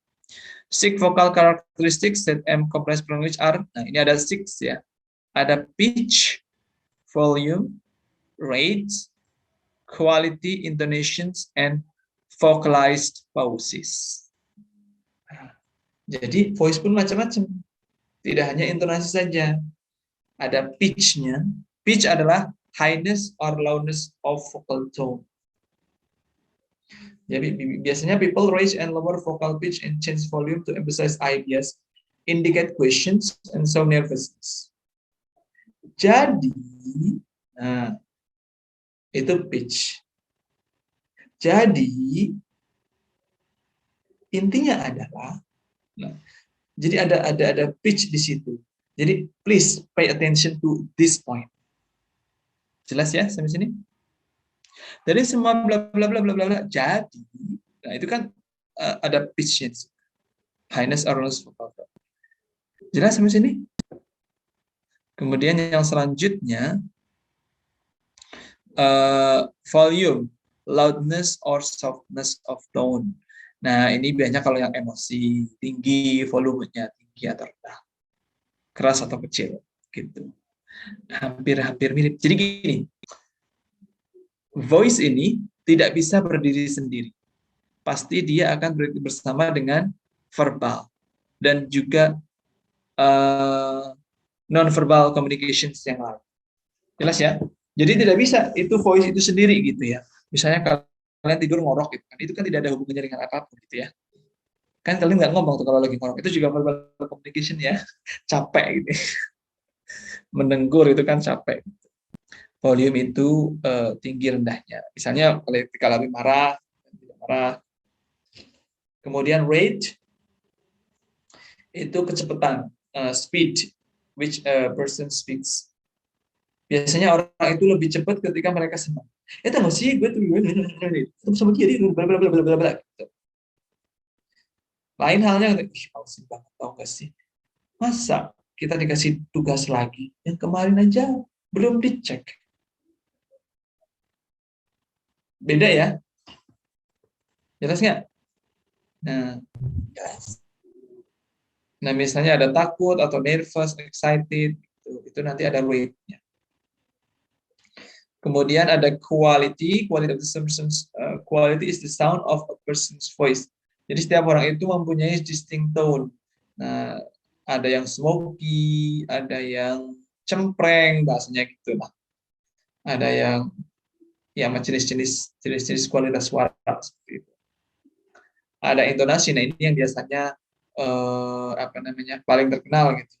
Six vocal characteristics that comprise language are, nah ini ada 6 ya. Ada pitch, volume, rate, quality, intonations, and vocalized pauses. Jadi voice pun macam-macam. Tidak hanya intonasi saja. Ada pitch-nya. Pitch adalah highness or lowness of vocal tone. Jadi biasanya people raise and lower vocal pitch and change volume to emphasize ideas, indicate questions, and show nervousness. Jadi, nah, itu pitch. Jadi, intinya adalah, nah, jadi ada pitch di situ. Jadi, please pay attention to this point. Jelas ya sampai sini? Dari semua bla bla bla bla bla bla. Jadi, nah itu kan ada pitch-nya. Highness or lowest vocal tone. Jelas sampai sini? Kemudian yang selanjutnya volume, loudness or softness of tone. Nah, ini biasanya kalau yang emosi, tinggi volumenya, tinggi atau rendah, keras atau kecil, gitu. Hampir-hampir mirip. Jadi gini, voice ini tidak bisa berdiri sendiri. Pasti dia akan bersama dengan verbal dan juga non-verbal communications yang lain. Jelas ya? Jadi tidak bisa itu voice itu sendiri gitu ya. Misalnya kalian tidur ngorok gitu kan, itu kan tidak ada hubungannya dengan apapun gitu ya. Kan kalian nggak ngomong tuh kalau lagi ngorok, itu juga verbal communication ya. Capek gitu. Mendengkur itu kan capek. Volume itu tinggi rendahnya. Misalnya ketika lagi marah, tidak marah. Kemudian rate itu kecepatan, speed which a person speaks. Biasanya orang itu lebih cepat ketika mereka senang. Tahu sih gue tuh ketemu sama dia bla bla bla bla bla bla. Lain halnya, malesin banget tau gak sih? Masa kita dikasih tugas lagi yang kemarin aja belum dicek. Beda ya? Jelas nggak? Nah, Jelas. nah misalnya ada takut atau nervous, excited, itu nanti ada weight-nya. Kemudian ada quality of the person's quality is the sound of a person's voice. Jadi setiap orang itu mempunyai distinct tone. Nah, ada yang smoky, ada yang cempreng, bahasanya gitu lah. Ada yang ya jenis-jenis kualitas suara seperti itu. Ada intonasi. Nah, ini yang biasanya paling terkenal gitu.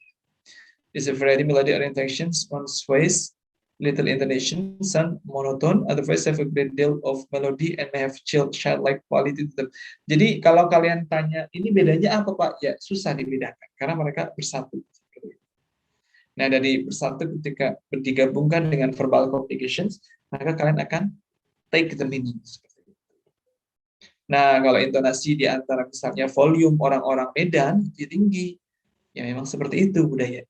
Is a variety melodic orientations, one's voice, little intonation, sound monotone, other voice have a great deal of melody and may have childlike quality to them. Jadi kalau kalian tanya, ini bedanya apa Pak? Ya susah dibedakan, karena mereka bersatu. Nah dari bersatu ketika digabungkan dengan verbal communications, maka kalian akan take the meaning. Nah kalau intonasi di antara misalnya volume orang-orang Medan itu tinggi, ya memang seperti itu budayanya.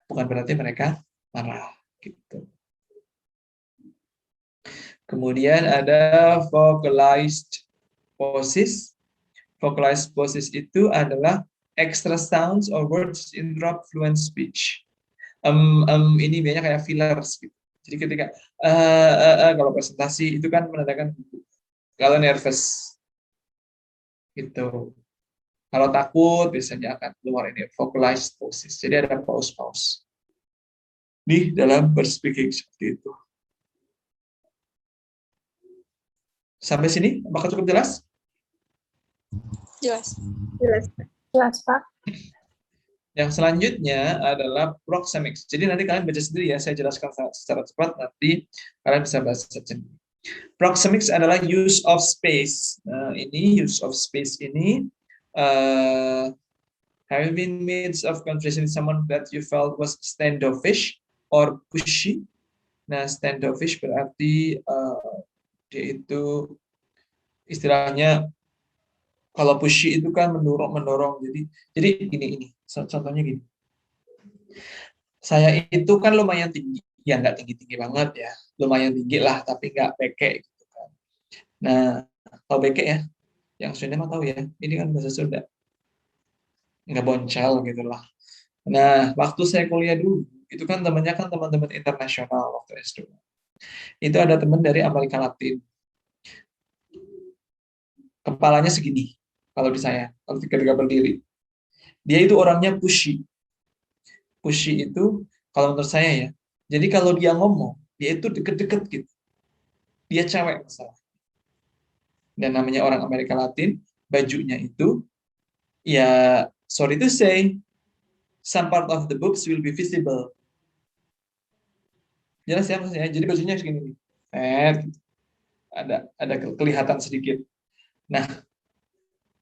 Bukan berarti mereka marah gitu. Kemudian ada vocalized poses. Vocalized poses itu adalah extra sounds or words interrupt fluent speech. Ini biasanya kayak fillers gitu. Jadi ketika kalau presentasi itu kan menandakan kalau nervous gitu. Kalau takut biasanya akan keluar ini vocalized poses. Jadi ada pause-pause di dalam berspeaking seperti itu. Sampai sini, apakah cukup jelas? Jelas. Jelas, Pak. Yang selanjutnya adalah proxemics. Jadi nanti kalian baca sendiri ya, saya jelaskan secara cepat, nanti kalian bisa baca sendiri. Proxemics adalah use of space. Ini use of space ini have been means of conversation with someone that you felt was standoffish or pushy. Nah, standoffish berarti dia itu istilahnya kalau pushy itu kan mendorong. Jadi ini contohnya gini. Saya itu kan lumayan tinggi, ya nggak tinggi banget ya, lumayan tinggi lah, tapi nggak peke gitu kan. Nah, tahu peke ya? Yang Sunda mah tahu ya. Ini kan bahasa Sunda. Nggak boncel gitu lah. Nah, waktu saya kuliah dulu, itu kan temannya kan teman-teman internasional waktu S2. Itu ada teman dari Amerika Latin. Kepalanya segini, kalau di saya, kalau ketika berdiri. Dia itu orangnya pushy. Pushy itu, kalau menurut saya ya, jadi kalau dia ngomong, dia itu deket-deket gitu. Dia cewek masalah. Dan namanya orang Amerika Latin, bajunya itu, ya sorry to say, some part of the boobs will be visible. Jelas ya maksudnya? Jadi bajunya segini nih. Gitu. Ada kelihatan sedikit. Nah,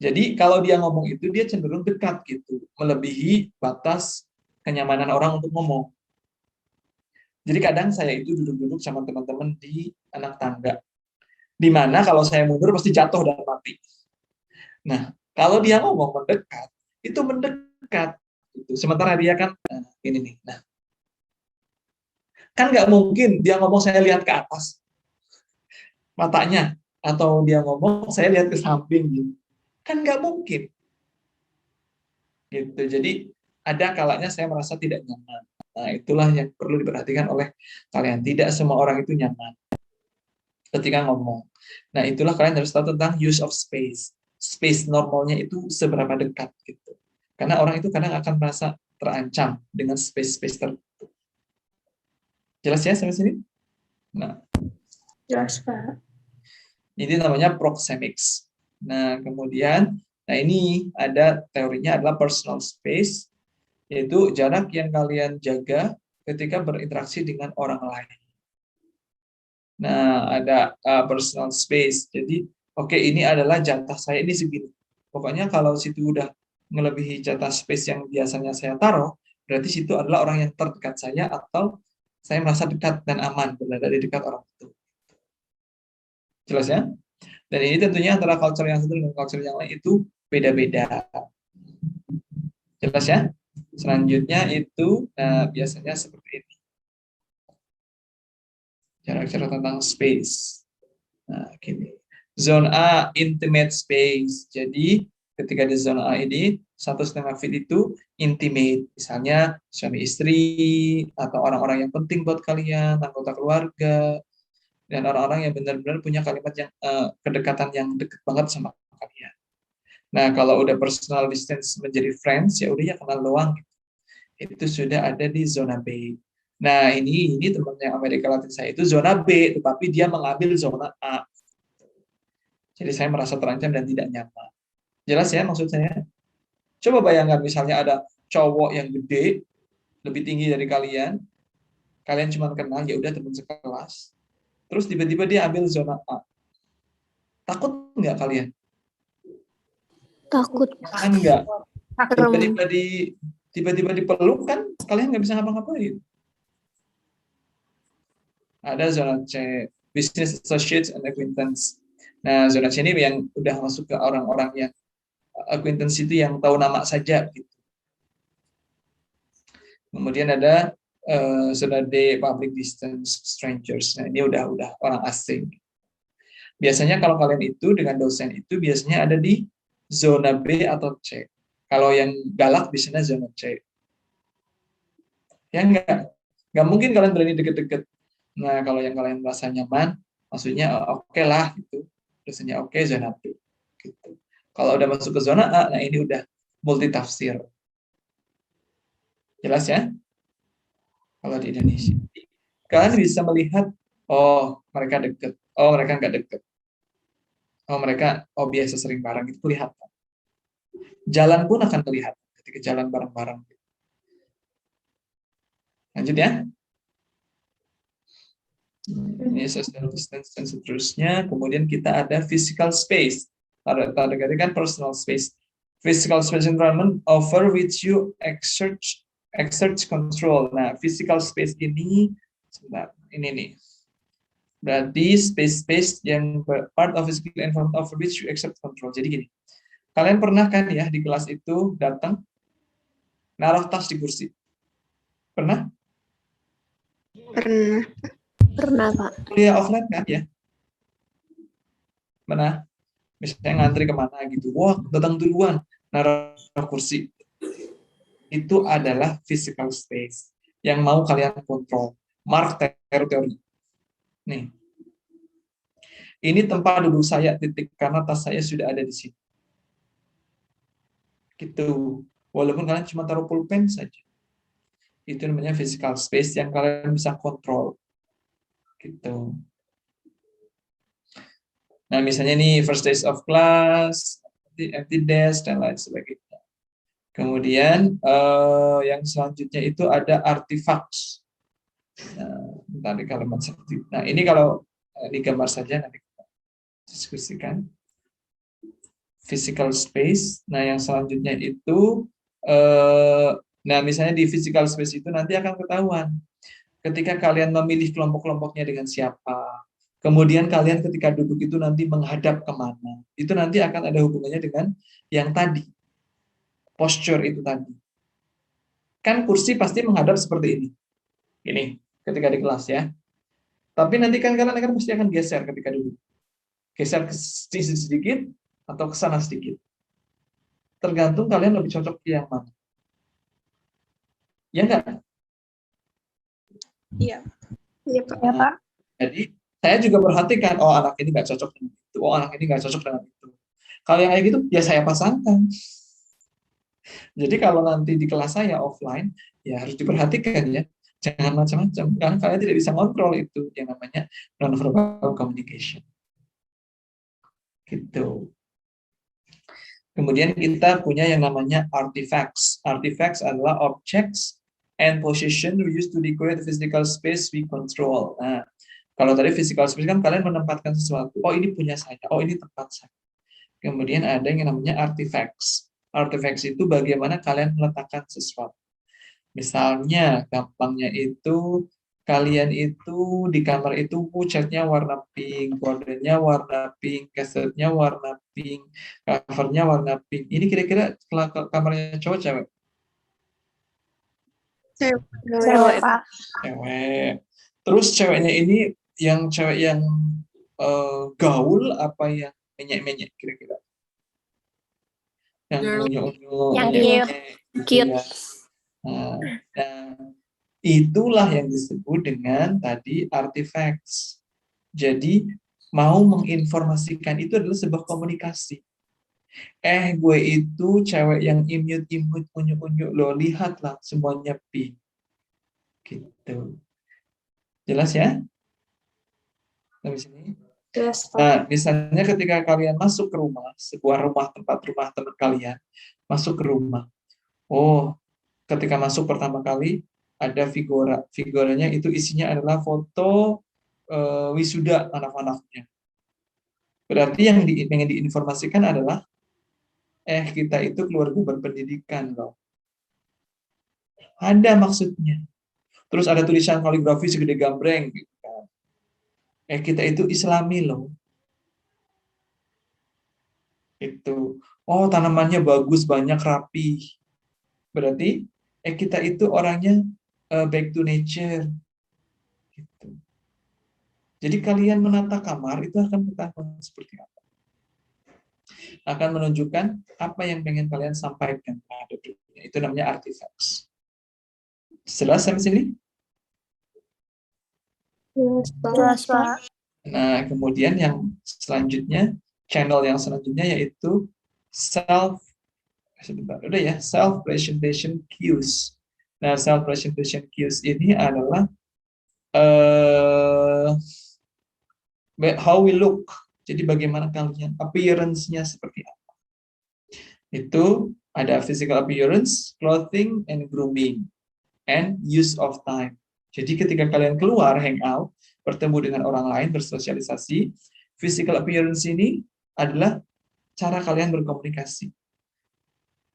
jadi kalau dia ngomong itu dia cenderung dekat gitu, melebihi batas kenyamanan orang untuk ngomong. Jadi kadang saya itu duduk-duduk sama teman-teman di anak tangga, di mana kalau saya mundur pasti jatuh dan mati. Nah, kalau dia ngomong mendekat, itu mendekat. Gitu. Sementara dia kan, ini nih. Nah, kan nggak mungkin dia ngomong saya lihat ke atas matanya, atau dia ngomong saya lihat ke samping gitu. Kan nggak mungkin. Gitu. Jadi ada kalanya saya merasa tidak nyaman. Nah, itulah yang perlu diperhatikan oleh kalian. Tidak semua orang itu nyaman ketika ngomong. Nah, itulah kalian harus tahu tentang use of space. Space normalnya itu seberapa dekat gitu. Karena orang itu kadang akan merasa terancam dengan space-space tertentu. Jelas ya sampai sini? Nah, Jelas, Pak. ini namanya proxemics. Nah, kemudian, nah ini ada teorinya adalah personal space, yaitu jarak yang kalian jaga ketika berinteraksi dengan orang lain. Nah, ada personal space. Jadi, oke, ini adalah jatah saya ini segini. Pokoknya kalau situ udah melebihi jatah space yang biasanya saya taruh, berarti situ adalah orang yang terdekat saya atau saya merasa dekat dan aman berada di dekat orang itu. Jelas ya? Dan ini tentunya antara culture yang satu dan culture yang lain itu beda-beda. Jelas ya? Selanjutnya itu biasanya seperti ini. Cara-cara tentang space. Nah, gini. Zone A, intimate space. Jadi, ketika di zona A ini, 1,5 feet itu intimate. Misalnya, suami istri, atau orang-orang yang penting buat kalian, anggota keluarga, dan orang-orang yang benar-benar punya kalimat yang kedekatan yang dekat banget sama kalian. Nah, kalau udah personal distance menjadi friends, ya udah ya kenal doang. Itu sudah ada di zona B. Nah, ini teman yang Amerika Latin saya itu zona B, tetapi dia mengambil zona A. Jadi saya merasa terancam dan tidak nyaman. Jelas ya maksud saya? Coba bayangkan misalnya ada cowok yang gede, lebih tinggi dari kalian cuma kenal, ya udah teman sekelas. Terus tiba-tiba dia ambil zona A. Takut nggak kalian? Takut. Enggak. Serem. Tiba-tiba dipeluk kan kalian nggak bisa ngapa-ngapain. Ada zona C, business associates and acquaintance. Nah, zona C ini yang udah masuk ke orang-orang yang acquaintance itu yang tahu nama saja gitu. Kemudian ada zona D, public distance strangers. Nah, ini udah orang asing. Biasanya kalau kalian itu dengan dosen itu biasanya ada di zona B atau C. Kalau yang galak biasanya zona C. Ya enggak mungkin kalian berani deket-deket. Nah, kalau yang kalian merasa nyaman, maksudnya oke lah gitu. Biasanya oke, zona B. Gitu. Kalau udah masuk ke zona A, nah ini udah multi tafsir. Jelas ya? Kalau di Indonesia. Kalian bisa melihat, oh mereka deket, oh mereka nggak deket. Oh mereka, oh biasa sering bareng, itu kelihatan. Jalan pun akan kelihatan ketika jalan bareng-bareng. Lanjut ya. Ini social distance dan seterusnya. Kemudian kita ada physical space. Tanda kan personal space. Physical space environment over which you exert control. Nah, physical space ini, sebentar, ini nih. Berarti space yang part of physical environment over which you exert control. Jadi gini, kalian pernah kan ya di kelas itu datang naruh tas di kursi? Pernah? Pernah. Pernah, Pak. Kuliah offline kan ya? Pernah? Misalnya ngantri kemana gitu, wah datang duluan, naruh kursi. Itu adalah physical space yang mau kalian kontrol. Mark territory. Nih, ini tempat duduk saya titik karena tas saya sudah ada di sini. Gitu. Walaupun kalian cuma taruh pulpen saja. Itu namanya physical space yang kalian bisa kontrol. Gitu. Nah, misalnya nih first days of class, empty desk dan lain sebagainya. Kemudian yang selanjutnya itu ada artifacts. Nah, di kalimat seperti itu. Nah, ini kalau digambar saja nanti kita diskusikan. Physical space. Nah, yang selanjutnya itu, nah misalnya di physical space itu nanti akan ketahuan ketika kalian memilih kelompok-kelompoknya dengan siapa. Kemudian kalian ketika duduk itu nanti menghadap kemana. Itu nanti akan ada hubungannya dengan yang tadi. Posture itu tadi. Kan kursi pasti menghadap seperti ini. Ini, ketika di kelas ya. Tapi nanti kan kalian akan pasti akan geser ketika duduk. Geser ke sisi sedikit atau ke sana sedikit. Tergantung kalian lebih cocok yang mana. Ya enggak? Iya. Iya, Pak. Ya, Pak. Jadi saya juga perhatikan, oh anak ini nggak cocok dengan itu, oh anak ini nggak cocok dengan itu. Kalau yang kayak gitu, ya saya pasangkan. Jadi kalau nanti di kelas saya offline, ya harus diperhatikan ya. Jangan macam-macam, karena kalian tidak bisa kontrol itu yang namanya non-verbal communication. Gitu. Kemudian kita punya yang namanya artifacts. Artifacts adalah objects and position we use to decorate the physical space we control. Nah, kalau tadi physical space kan kalian menempatkan sesuatu. Oh ini punya saya. Oh ini tempat saya. Kemudian ada yang namanya artifacts. Artifacts itu bagaimana kalian meletakkan sesuatu. Misalnya, gampangnya itu kalian itu di kamar itu catnya warna pink, bordernya warna pink, kasetnya warna pink, covernya warna pink. Ini kira-kira kamarnya cowok cewek? Cewek, Pak. Cewek. Terus ceweknya ini yang cewek yang gaul apa yang menyek-menyek kira-kira? Yang unyu-unyu, Yang menyek-menyek, gitu cute. ya. Nah, itulah yang disebut dengan tadi artifacts. Jadi mau menginformasikan itu adalah sebuah komunikasi. Gue itu cewek yang imut-imut, unyu-unyu, lo lihatlah semuanya pink. Gitu. Jelas ya? Sampai sini. Jelas, Pak. Nah, misalnya ketika kalian masuk ke rumah, sebuah rumah, tempat rumah teman kalian, masuk ke rumah. Oh, ketika masuk pertama kali, ada figura. Figuranya itu isinya adalah foto wisuda anak-anaknya. Berarti yang ingin diinformasikan adalah, kita itu keluarga berpendidikan loh. Ada maksudnya. Terus ada tulisan kaligrafi segede gambreng. Gitu kan. Kita itu Islami loh. Itu. Oh, tanamannya bagus, banyak, rapi. Berarti kita itu orangnya back to nature. Gitu. Jadi kalian menata kamar itu akan ketahuan seperti apa. Akan menunjukkan apa yang pengen kalian sampaikan pada dunia. Itu namanya artifacts. Jelas sampai sini? Jelas, Pak. Nah, kemudian yang selanjutnya, channel yang selanjutnya yaitu self presentation cues. Nah, self presentation cues ini adalah how we look. Jadi bagaimana kalian, appearance-nya seperti apa. Itu ada physical appearance, clothing, and grooming, and use of time. Jadi ketika kalian keluar, hangout, bertemu dengan orang lain, bersosialisasi, physical appearance ini adalah cara kalian berkomunikasi.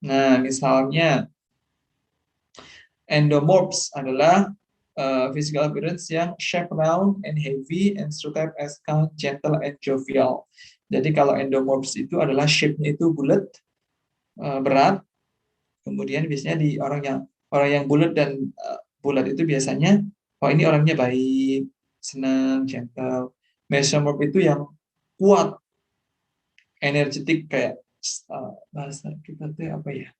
Nah, misalnya, endomorphs adalah physical appearance yang shape round and heavy and stereotype as calm, gentle, and jovial. Jadi kalau endomorphs itu adalah shape-nya itu bulat, berat. Kemudian biasanya di orang yang bulat dan bulat itu biasanya, oh ini orangnya baik, senang, gentle. Mesomorph itu yang kuat, energetik kayak bahasa kita tuh apa ya?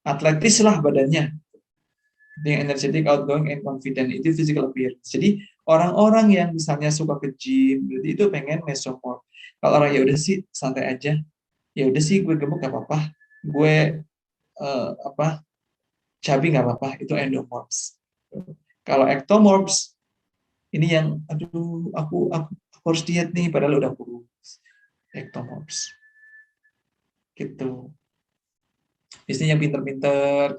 Atletis lah badannya. Yang energetic, outgoing, and confident itu physical appearance. Jadi orang-orang yang misalnya suka ke gym, berarti itu pengen mesomorph. Kalau orang ya udah sih santai aja, ya udah sih gue gemuk gak apa-apa, gue chubby nggak apa-apa, itu endomorphs. Kalau ectomorphs ini yang aku harus diet nih padahal udah kurus. Ectomorphs. Gitu. Biasanya yang pinter-pinter.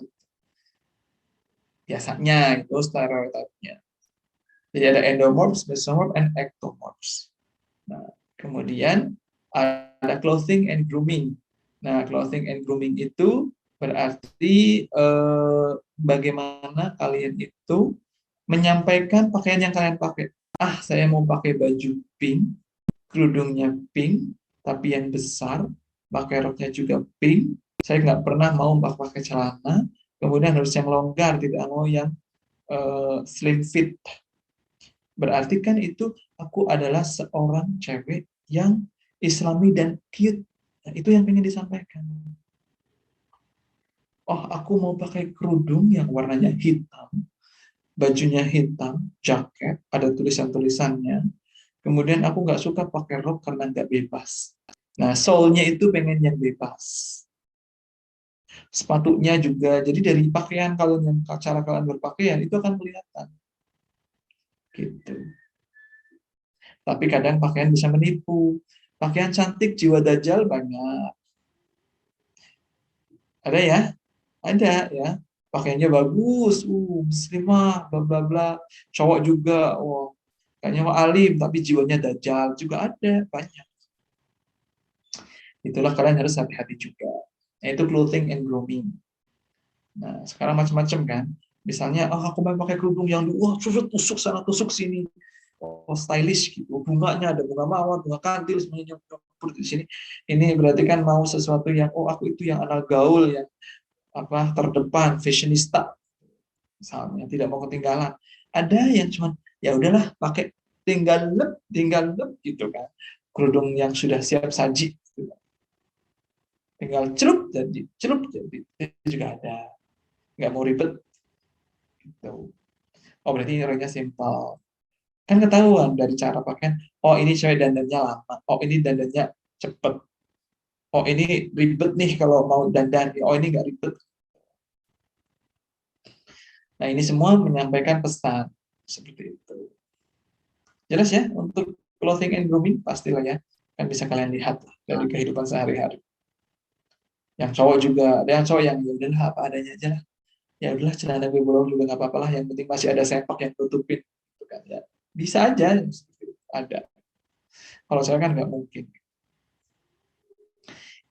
Biasanya itu stereotipnya. Jadi ada endomorphs, mesomorphs, and ectomorphs. Nah, kemudian ada clothing and grooming. Nah, clothing and grooming itu berarti bagaimana kalian itu menyampaikan pakaian yang kalian pakai. Ah, saya mau pakai baju pink, kerudungnya pink, tapi yang besar, pakai roknya juga pink. Saya nggak pernah mau pakai celana, kemudian harus yang longgar, tidak mau yang slim fit. Berarti kan itu aku adalah seorang cewek yang islami dan cute. Nah, itu yang ingin disampaikan. Oh, aku mau pakai kerudung yang warnanya hitam, bajunya hitam, jaket, ada tulisan-tulisannya. Kemudian aku nggak suka pakai rok karena nggak bebas. Nah, soul-nya itu pengen yang bebas. Sepatunya juga, jadi dari pakaian kalian, yang cara kalian berpakaian, itu akan kelihatan. Gitu. Tapi kadang pakaian bisa menipu. Pakaian cantik, jiwa dajjal banyak. Ada ya? Ada ya. Pakaiannya bagus, muslimah, bla bla bla. Cowok juga, kayaknya mau alim, tapi jiwanya dajjal juga ada, banyak. Itulah kalian harus hati-hati juga. Nah, itu clothing and grooming. Nah, sekarang macam-macam kan. Misalnya, aku mau pakai kerudung yang tusuk sana, tusuk sini. Stylish gitu. Bunganya ada bunga mawar, bunga kantil, semuanya nyampur di sini. Ini berarti kan mau sesuatu yang, aku itu yang anak gaul, yang terdepan, fashionista. Misalnya, tidak mau ketinggalan. Ada yang cuman, ya udahlah, pakai tinggal lep gitu kan. Kerudung yang sudah siap saji. Gitu. Tinggal celup jadi. Itu juga ada. Nggak mau ribet. Gitu. Berarti orangnya simpel. Kan ketahuan dari cara pakaian, ini cewek dandannya lama, ini dandannya cepet, ini ribet nih kalau mau dandan, ini nggak ribet. Nah, ini semua menyampaikan pesan seperti itu. Jelas ya, untuk clothing and grooming pastilah ya, kan bisa kalian lihat dari kehidupan sehari-hari. Yang cowok juga, ada yang cowok yang ya udahlah apa adanya aja lah. Ya udahlah, celana gue bolong juga nggak apa-apa lah, yang penting masih ada sempak yang tutupin, gitu kan ya. Bisa aja, ada. Kalau saya kan nggak mungkin.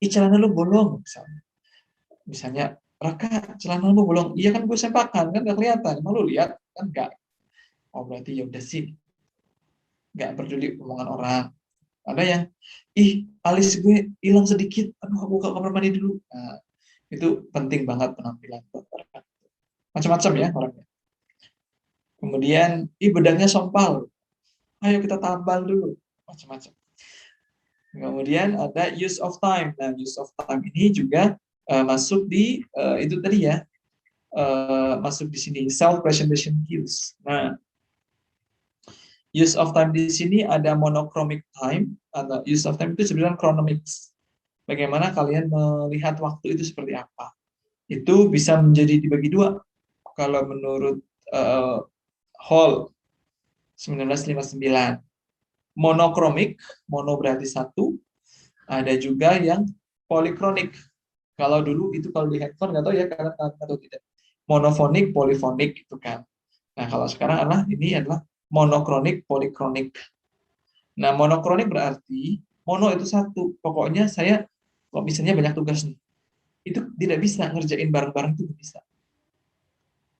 Celana lu bolong misalnya Raka, celana lu bolong. Iya kan gue sempakan, kan nggak kelihatan. Emang lu lihat? Kan nggak. Berarti ya udah sih. Nggak peduli omongan orang. Ada yang, alis gue hilang sedikit. Aduh, aku ke kamar mandi dulu. Nah, itu penting banget penampilan. Macam-macam ya orangnya. Kemudian, bedangnya sompal. Ayo kita tambal dulu. Macam-macam. Kemudian ada use of time. Nah, use of time ini juga masuk di itu tadi ya, masuk di sini self presentation cues. Nah, use of time di sini ada monochromic time atau use of time itu sebenarnya chronomics. Bagaimana kalian melihat waktu itu seperti apa? Itu bisa menjadi dibagi dua. Kalau menurut Hall 1959, monochromic, mono berarti satu, ada juga yang polychronic. Kalau dulu itu kalau di handphone nggak tahu ya kalian atau tidak. Monofonik, polifonik gitu kan. Nah, kalau sekarang ini adalah monokronik, polikronik. Nah, monokronik berarti mono itu satu. Pokoknya saya kok misalnya banyak tugas nih. Itu tidak bisa ngerjain bareng-bareng, itu bisa.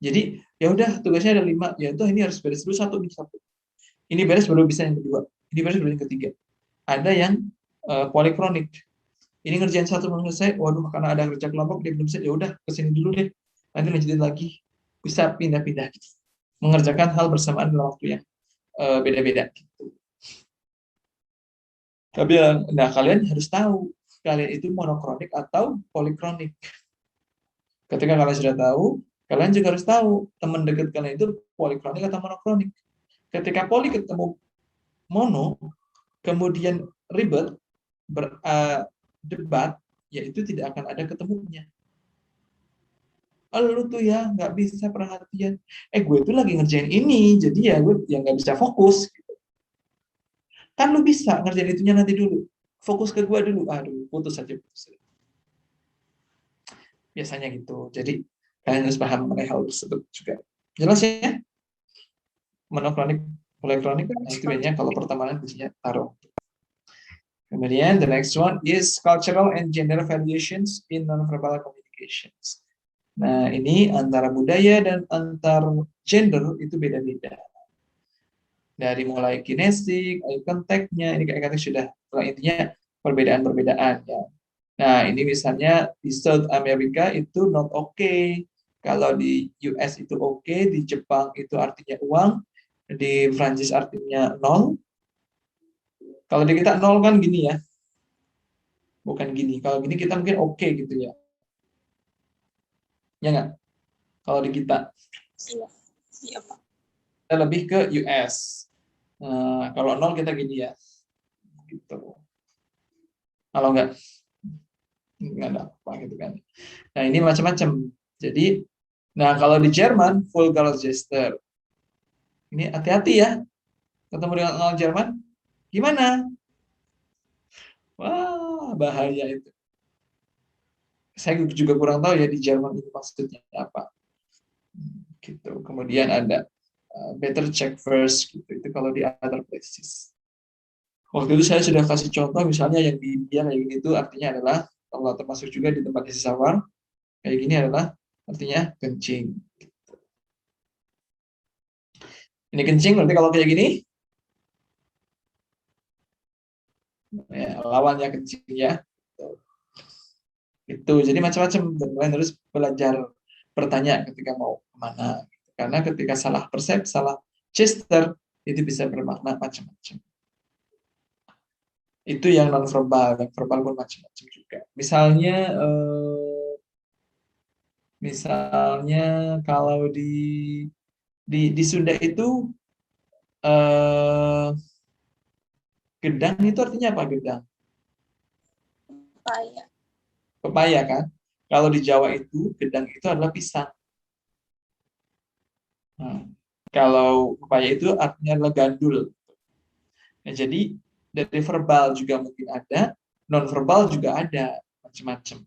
Jadi ya udah tugasnya ada 5, ya itu ini harus beres dulu satu. Ini beres baru bisa yang kedua. Ini beres baru yang ketiga. Ada yang polikronik. Ini ngerjain satu belum selesai, waduh karena ada kerja kelompok dia belum selesai, ya udah kesini dulu deh, nanti lanjutin lagi. Bisa pindah-pindah gitu. Mengerjakan hal bersamaan dalam waktu yang beda-beda gitu. Tapi kalian harus tahu kalian itu monokronik atau polikronik. Ketika kalian sudah tahu, kalian juga harus tahu teman dekat kalian itu polikronik atau monokronik. Ketika poli ketemu mono, kemudian ribet, debat, ya itu tidak akan ada ketemunya. Lu tuh ya nggak bisa perhatian. Gue tuh lagi ngerjain ini, jadi ya gue yang nggak bisa fokus. Kan lu bisa ngerjain itunya nanti dulu. Fokus ke gue dulu. Aduh, putus aja. Biasanya gitu. Jadi kalian harus paham mengenai hal tersebut juga. Jelas ya? monokronik, polikronik. Nah, itu biasanya kalau pertemanan biasanya taruh. Kemudian the next one is cultural and gender variations in nonverbal communications. Nah, ini antara budaya dan antar gender itu beda-beda. Dari mulai kinesik, eye contact-nya, ini kayak sudah intinya perbedaan-perbedaan ya. Nah, ini misalnya di South America itu not okay. Kalau di US itu oke, di Jepang itu artinya uang, di Prancis artinya nol. Kalau di kita nol kan gini ya, bukan gini. Kalau gini kita mungkin oke gitu ya. Ya nggak? Kalau di kita. Iya, Pak. Kita lebih ke US. Nah, kalau nol kita gini ya. Gitu. Kalau nggak ada apa gitu kan. Nah, ini macam-macam. Jadi, nah kalau di Jerman, vulgar gesture. Ini hati-hati ya. Ketemu dengan orang Jerman, gimana? Wah, bahaya itu. Saya juga kurang tahu ya di Jerman itu maksudnya apa. Gitu. Kemudian ada better check first gitu. Itu kalau di other places. Waktu itu saya sudah kasih contoh misalnya yang di India kayak gini itu artinya adalah kalau termasuk juga di tempat isi sawar kayak gini adalah artinya kencing. Ini kencing berarti kalau kayak gini ya, lawannya kencing ya. Itu jadi macam-macam dan kalian harus belajar bertanya ketika mau kemana. Karena ketika salah persepsi, salah gesture itu bisa bermakna macam-macam. Itu yang non verbal, yang verbal pun macam-macam juga. Misalnya kalau di Sunda itu gedang itu artinya apa gedang? Paya. Pepaya kan? Kalau di Jawa itu gedang itu adalah pisang. Nah, kalau pepaya itu artinya adalah gandul. Nah, jadi dari verbal juga mungkin ada, non verbal juga ada macam-macam.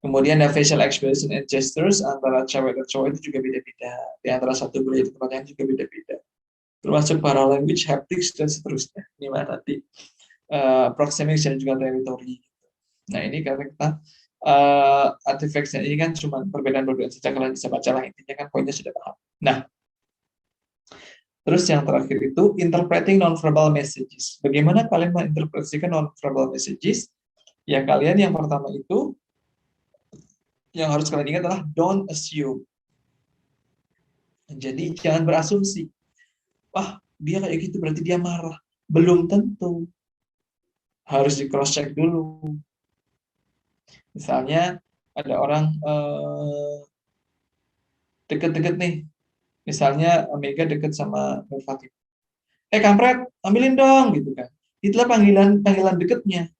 Kemudian ada facial expression and gestures antara cewek dan cowok itu juga beda-beda. Di antara satu budaya di tempat lain juga beda-beda. Termasuk para language, haptics dan seterusnya. Ini mana nanti proxemics dan juga territory. Nah ini karena kita artifacts ini kan cuma perbedaan-perbedaan saja, kalian bisa baca lah, intinya kan poinnya sudah paham. Nah, terus yang terakhir itu interpreting non-verbal messages. Bagaimana kalian menginterpretasikan non-verbal messages? Ya kalian yang pertama itu yang harus kalian ingat adalah don't assume. Jadi jangan berasumsi. Wah, dia kayak gitu berarti dia marah. Belum tentu. Harus di cross check dulu. Misalnya ada orang deket-deket nih. Misalnya Mega deket sama Nur Fatim. Kampret, ambilin dong gitu kan. Itulah panggilan deketnya.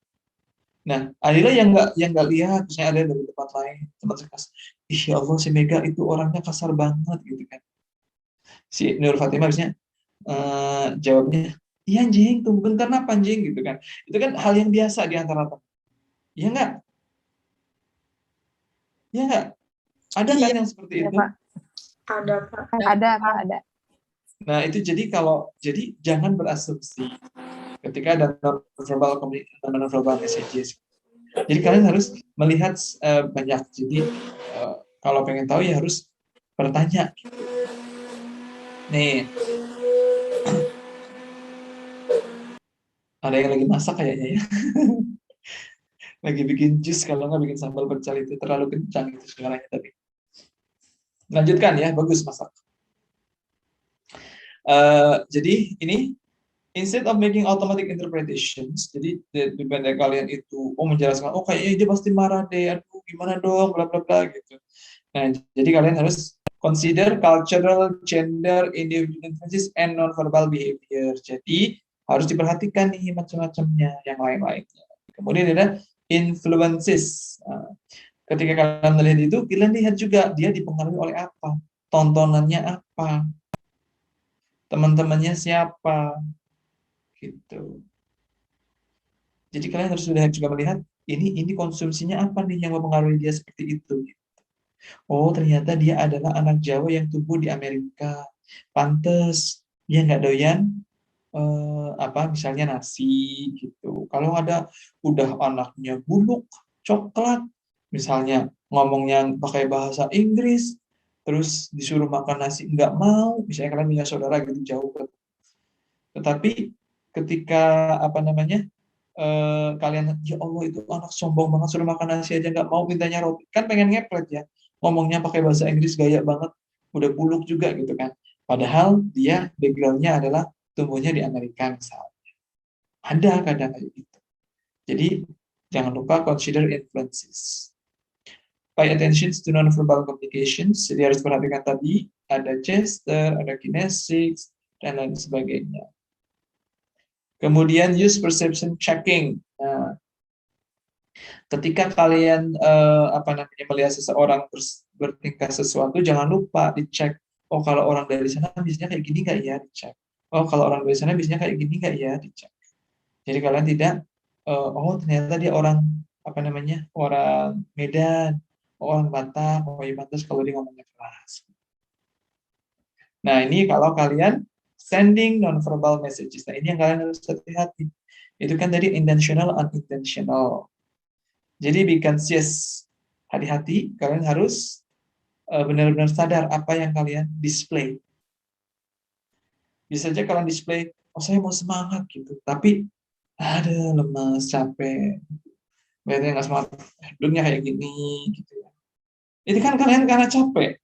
Nah, Adila yang nggak lihat, misalnya ada dari tempat lain, teman sekelas. Ih, ya Allah, si Mega itu orangnya kasar banget gitu kan. Si Nur Fatimah biasanya jawabnya, iya anjing, tunggu bentar apa anjing gitu kan. Itu kan hal yang biasa di antara teman. Iya nggak? Iya nggak? Ada kan yang seperti itu? Pak. Ada, Pak. Ada, Pak, ada. Nah, itu jadi jangan berasumsi ketika ada non-verbal messages. Jadi kalian harus melihat banyak. Jadi kalau pengen tahu ya harus bertanya. Nih, ada yang lagi masak kayaknya ya. Lagi bikin jus, kalau nggak bikin sambal pecel itu terlalu kencang itu suaranya tadi. Lanjutkan ya, bagus masak. Jadi ini instead of making automatic interpretations, jadi daripada kalian itu menjelaskan, kayaknya dia pasti marah deh, aduh gimana dong, bla bla bla gitu. Nah, jadi kalian harus consider cultural, gender, individual differences, and non-verbal behavior. Jadi harus diperhatikan nih macam-macamnya, yang lain-lainnya. Kemudian ada influences. Nah, ketika kalian melihat itu, kalian lihat juga dia dipengaruhi oleh apa, tontonannya apa, teman-temannya siapa, gitu. Jadi kalian harus sudah juga melihat ini konsumsinya apa nih yang mempengaruhi dia seperti itu. Oh, ternyata dia adalah anak Jawa yang tumbuh di Amerika. Pantes dia nggak doyan apa misalnya nasi gitu. Kalau ada udah anaknya buluk, coklat, misalnya ngomongnya pakai bahasa Inggris, terus disuruh makan nasi nggak mau, misalnya kalian punya saudara gitu jauh. Tetapi ketika apa namanya kalian ya Allah itu anak sombong banget suruh makan nasi aja nggak mau mintanya roti kan pengen ngepret ya ngomongnya pakai bahasa Inggris gaya banget udah buluk juga gitu kan padahal dia backgroundnya adalah tumbuhnya di Amerika misalnya ada kadang kayak gitu jadi jangan lupa consider influences pay attention to non-verbal communications jadi harus perhatikan tadi ada gesture ada kinesics dan lain sebagainya kemudian use perception checking nah, ketika kalian apa namanya melihat seseorang bertingkah sesuatu jangan lupa dicek oh kalau orang dari sana biasanya kayak gini nggak ya dicek oh kalau orang dari sana biasanya kayak gini nggak ya dicek jadi kalian tidak oh ternyata dia orang apa namanya orang Medan oh, orang Batak oh iya pantas kalau dia ngomongnya keras nah ini kalau kalian sending non-verbal messages nah ini yang kalian harus hati-hati itu kan tadi intentional unintentional jadi be conscious. Hati-hati, kalian harus benar-benar sadar apa yang kalian display. Bisa aja kalian display, oh saya mau semangat gitu, tapi ada lemas, capek, bayarnya nggak semangat, hidupnya kayak gini, gitu ya. Ini kan kalian karena capek,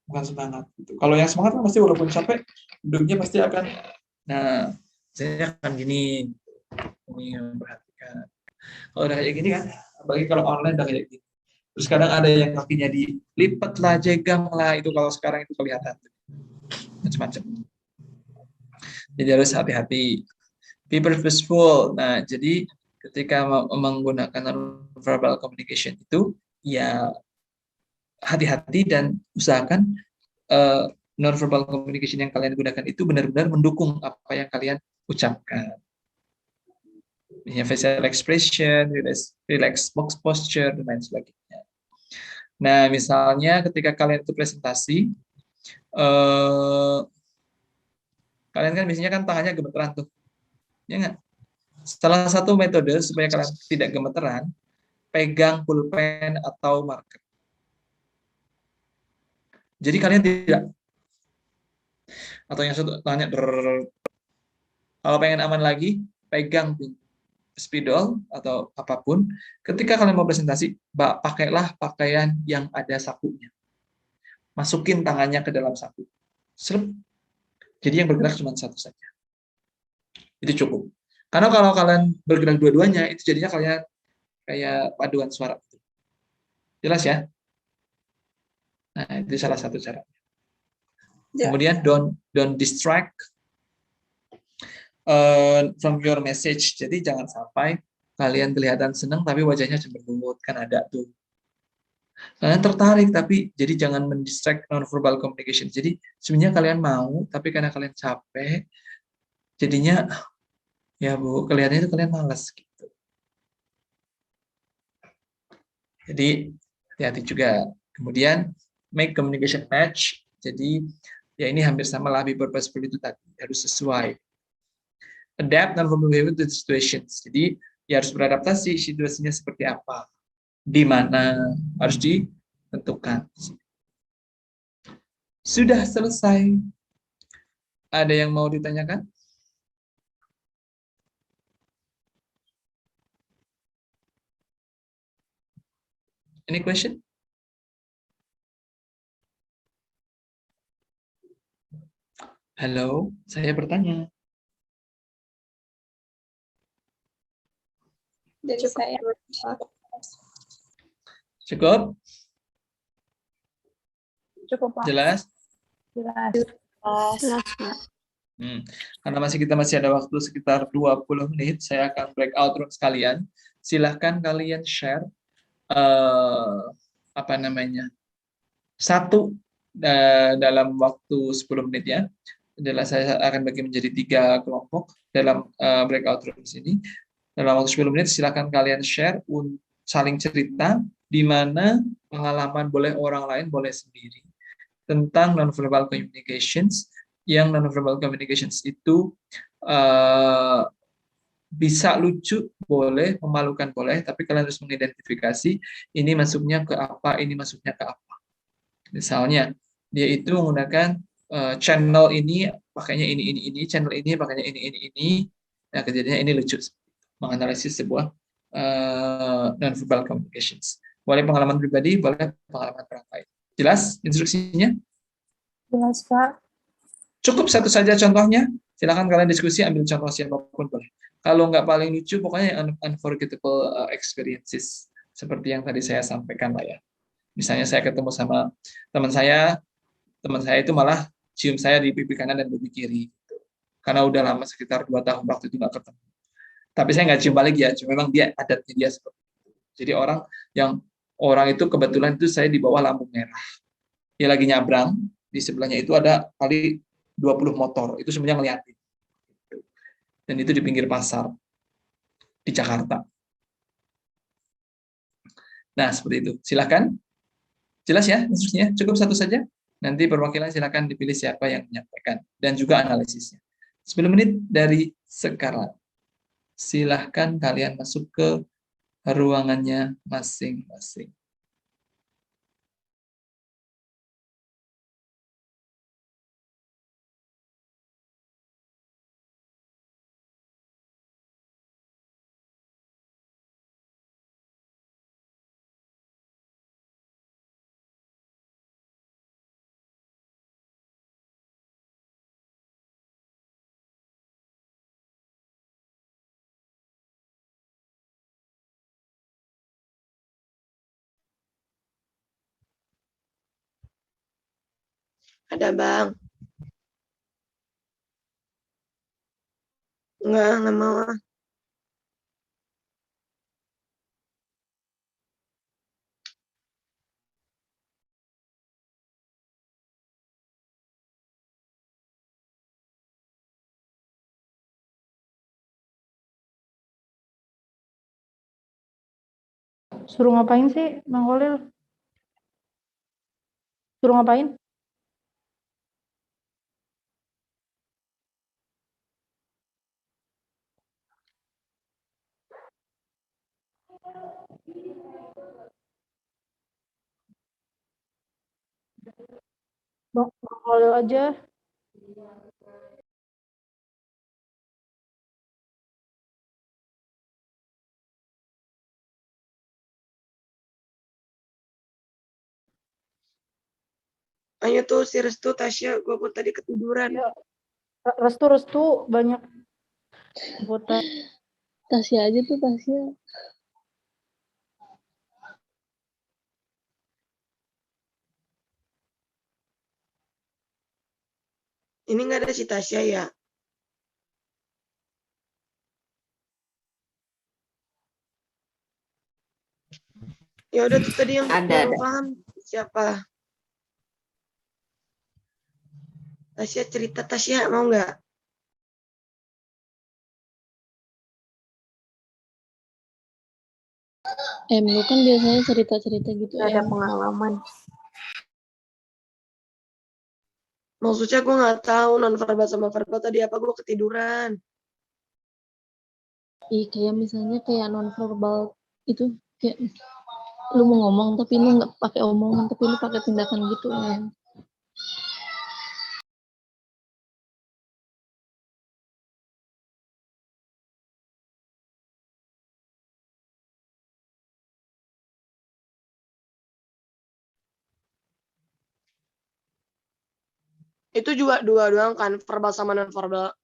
bukan semangat. Gitu. Kalau yang semangat kan pasti walaupun capek, hidupnya pasti akan, nah saya akan gini, ini memperhatikan. Kalau udah kayak gini kan, bagi kalau online udah kayak gini. Terus kadang ada yang kakinya dilipat lah, jegang lah, itu kalau sekarang itu kelihatan. Macam-macam. Jadi harus hati-hati. Be purposeful. Nah, jadi ketika menggunakan non-verbal communication itu, ya hati-hati dan usahakan non-verbal communication yang kalian gunakan itu benar-benar mendukung apa yang kalian ucapkan. Facial expression, relax box posture, dan lain sebagainya. Nah, misalnya ketika kalian itu presentasi, kalian kan biasanya kan tangannya gemeteran tuh, ya nggak? Salah satu metode supaya kalian tidak gemeteran, pegang pulpen atau marker. Jadi kalian tidak, atau yang satu tangannya, kalau pengen aman lagi, pegang spidol atau apapun. Ketika kalian mau presentasi, pakailah pakaian yang ada sakunya. Masukin tangannya ke dalam saku. Jadi yang bergerak cuma satu saja. Itu cukup. Karena kalau kalian bergerak dua-duanya, itu jadinya kalian kayak paduan suara. Jelas ya? Nah, itu salah satu cara. Kemudian don't distract from your message. Jadi jangan sampai kalian kelihatan senang tapi wajahnya cemberut, kan ada tuh. Kalian tertarik tapi jadi jangan mendistract non-verbal communication. Jadi sebenarnya kalian mau tapi karena kalian capek, jadinya ya Bu, kelihatannya itu kalian malas gitu. Jadi hati-hati juga. Kemudian make communication match. Jadi ya ini hampir sama lah be purposeful itu tadi, harus sesuai. Adapt non-verbal behavior to the situations. Jadi ya harus beradaptasi situasinya seperti apa. Di mana harus ditentukan. Sudah selesai. Ada yang mau ditanyakan? Any question? Halo, saya bertanya. Dari saya. Cukup? Cukup, Pak. Jelas? Jelas. Karena kita masih ada waktu sekitar 20 menit, saya akan breakout room sekalian. Silahkan kalian share apa namanya satu dalam waktu 10 menit ya. Adalah saya akan bagi menjadi 3 kelompok dalam breakout room ini. Dalam waktu 10 menit silahkan kalian share saling cerita, di mana pengalaman boleh orang lain, boleh sendiri, tentang nonverbal communications, yang nonverbal communications itu bisa lucu, boleh, memalukan, boleh, tapi kalian harus mengidentifikasi ini masuknya ke apa, ini masuknya ke apa. Misalnya, dia itu menggunakan channel ini, pakainya ini, channel ini, pakainya ini. Nah, kejadiannya ini lucu. Menganalisis sebuah non-verbal communications. Boleh pengalaman pribadi, boleh pengalaman orang lain. Jelas instruksinya? Jelas, Kak. Cukup satu saja contohnya. Silakan kalian diskusi, ambil contoh siapapun boleh. Kalau nggak paling lucu, pokoknya unforgettable experiences. Seperti yang tadi saya sampaikan lah ya. Misalnya saya ketemu sama teman saya itu malah cium saya di pipi kanan dan pipi kiri. Gitu. Karena udah lama sekitar 2 tahun waktu itu nggak ketemu. Tapi saya nggak cium balik ya, cuma memang dia adatnya dia seperti itu. Jadi orang itu kebetulan itu saya di bawah lampu merah. Dia lagi nyabrang, di sebelahnya itu ada kali 20 motor, itu sebenarnya ngeliatin. Dan itu di pinggir pasar, di Jakarta. Nah, seperti itu. Silakan. Jelas ya instruksinya? Cukup satu saja. Nanti perwakilan silakan dipilih siapa yang menyampaikan. Dan juga analisisnya. 10 menit dari sekarang. Silahkan kalian masuk ke ruangannya masing-masing. Ada Bang. Enggak mau. Suruh ngapain sih, Bang Kolil? Suruh ngapain? Bang Kolil aja. Ayo tuh si Restu, Tasya, gue pun tadi ketiduran. Ya. Restu banyak anggota. Tasya aja tuh Tasya. Ini nggak ada si Tasya ya? Ya udah tuh tadi yang baru paham siapa? Tasya cerita, Tasya mau nggak? Lu kan biasanya cerita-cerita gitu. Gak ada pengalaman. Maksudnya gue nggak tahu non-verbal sama verbal tadi apa, gue ketiduran. Kayak misalnya kayak non-verbal itu kayak lu mau ngomong tapi lu nggak pakai omongan tapi lu pakai tindakan gitu kan. Itu juga dua doang kan, verbal sama non-verbal.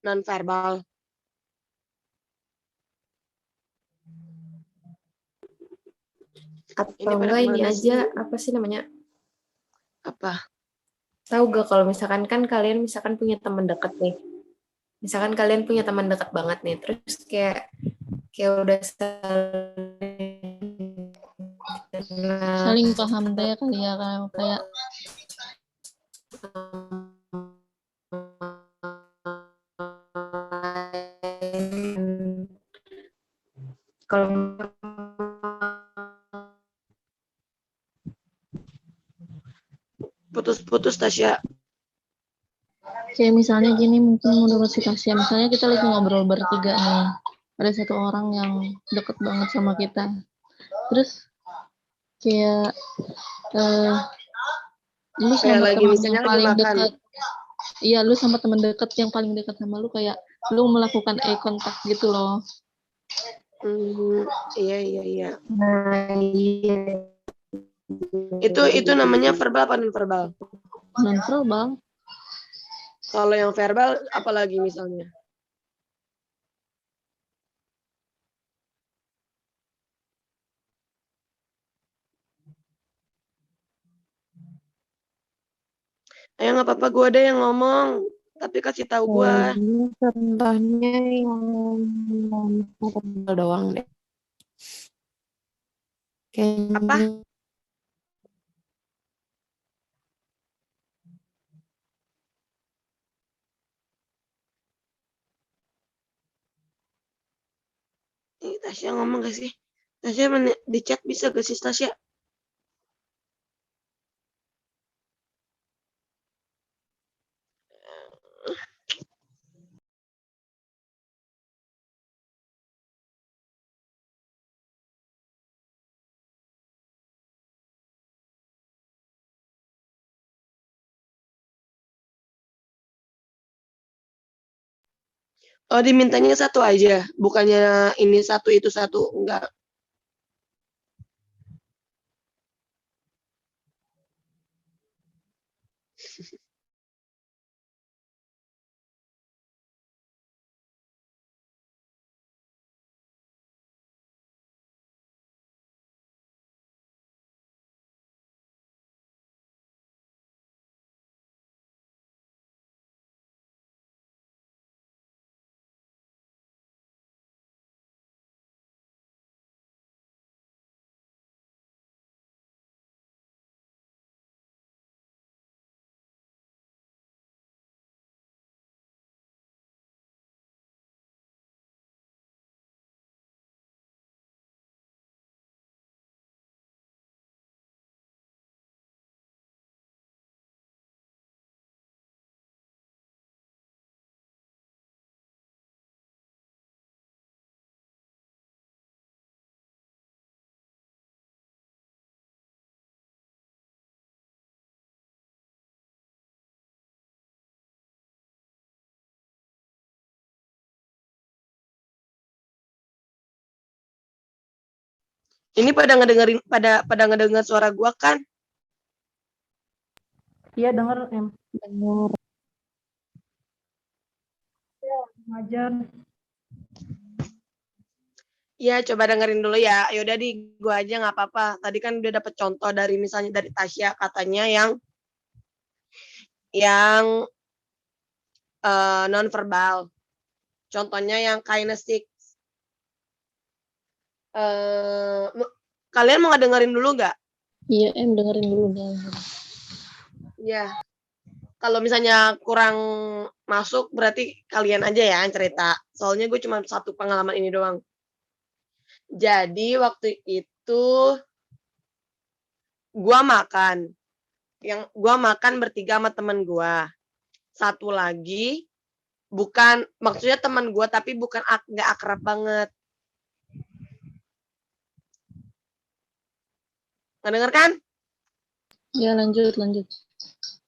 Atau enggak ini aja, apa sih namanya? Apa? Tahu gak kalau misalkan kan kalian misalkan punya teman dekat nih. Misalkan kalian punya teman dekat banget nih, terus kayak udah Saling paham deh kali ya, kayak kalau Putus-putus Tasya. Kayak misalnya gini, mungkin menurut si Tasya, misalnya kita lagi ngobrol bertiga nih, ada satu orang yang deket banget sama kita, terus kayak lu Kayak sama lagi temen misalnya yang lagi paling makan. dekat, iya lu sama temen deket yang paling dekat sama lu, kayak lu melakukan eye contact gitu loh. Iya. Nah, iya. Itu namanya verbal apa non verbal? Non verbal. Kalau yang verbal apalagi misalnya? Ayo nggak apa-apa, gue ada yang ngomong, tapi kasih tahu gue. Contohnya yang verbal doang deh. Apa? Ini Tasya ngomong gak sih? Tasya di chat bisa gak sih Tasya? Oh, dimintanya satu aja, bukannya ini satu itu satu, enggak. Ini pada ngedengar suara gua kan? Iya denger em. Benar. Ngajar. Iya, coba dengerin dulu ya. Yaudah di gua aja nggak apa-apa. Tadi kan udah dapet contoh dari misalnya dari Tasya katanya yang non verbal. Contohnya yang kinesthetic. Kalian mau dengerin dulu nggak? Iya, dengerin dulu deh. Iya. Kalau misalnya kurang masuk, berarti kalian aja ya yang cerita. Soalnya gue cuma satu pengalaman ini doang. Jadi waktu itu gue makan. Gue makan bertiga sama temen gue. Satu lagi, maksudnya temen gue, tapi bukan nggak akrab banget. Ngedenger kan? Ya, lanjut.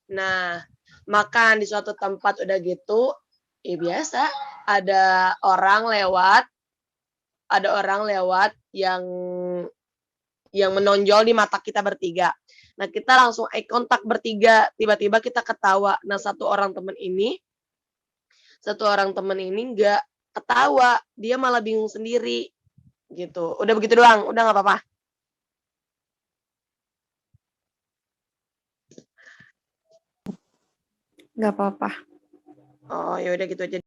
Nah, makan di suatu tempat udah gitu, biasa ada orang lewat yang menonjol di mata kita bertiga. Nah, kita langsung eye contact bertiga, tiba-tiba kita ketawa. Nah, satu orang temen ini nggak ketawa, dia malah bingung sendiri gitu. Udah begitu doang, udah nggak apa-apa. Nggak apa-apa. Oh, ya udah gitu aja.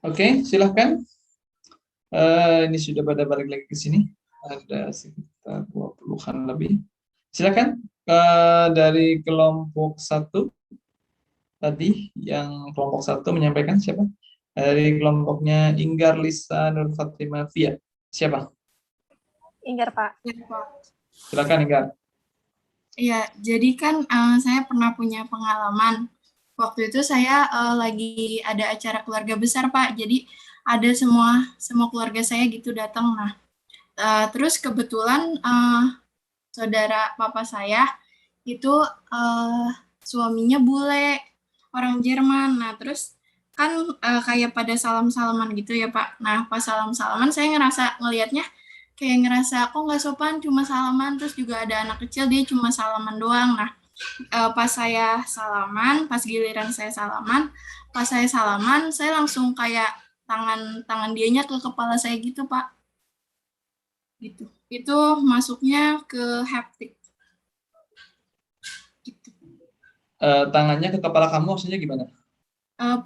Oke, silahkan. Ini sudah pada balik lagi ke sini. Ada sekitar 20-an lebih. Silakan dari kelompok 1 tadi, yang kelompok 1 menyampaikan siapa? Dari kelompoknya Inggar Lisa Nur Fatimah Fia. Siapa? Inggar, Pak. Silakan Inggar. Iya, jadi kan saya pernah punya pengalaman. Waktu itu saya lagi ada acara keluarga besar, Pak. Jadi ada semua keluarga saya gitu datang. Nah, terus kebetulan saudara papa saya itu suaminya bule, orang Jerman. Nah, terus kan kayak pada salam-salaman gitu ya, Pak. Nah, pas salam-salaman saya ngelihatnya kayak ngerasa kok nggak sopan, cuma salaman, terus juga ada anak kecil dia cuma salaman doang. Nah, pas giliran saya salaman, saya langsung kayak tangan dianya ke kepala saya gitu, Pak. Gitu. Itu masuknya ke haptik. Gitu. Tangannya ke kepala kamu maksudnya gimana?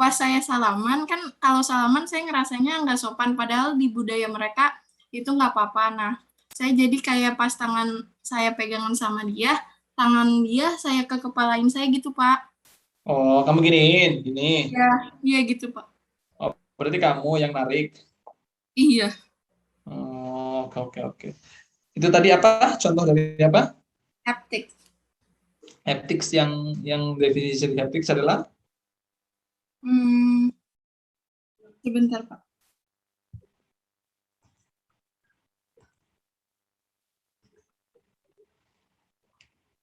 Pas saya salaman, kan kalau salaman saya ngerasanya nggak sopan, padahal di budaya mereka itu nggak apa-apa. Nah, saya jadi kayak pas tangan saya pegangan sama dia, tangan dia saya ke kepalain saya gitu, Pak. Oh, kamu gini. Iya gitu, Pak. Oh, berarti kamu yang narik. Iya. Oh, oke. Itu tadi apa? Contoh dari apa? Haptik. Haptics yang definisi haptics adalah? Sebentar, Pak.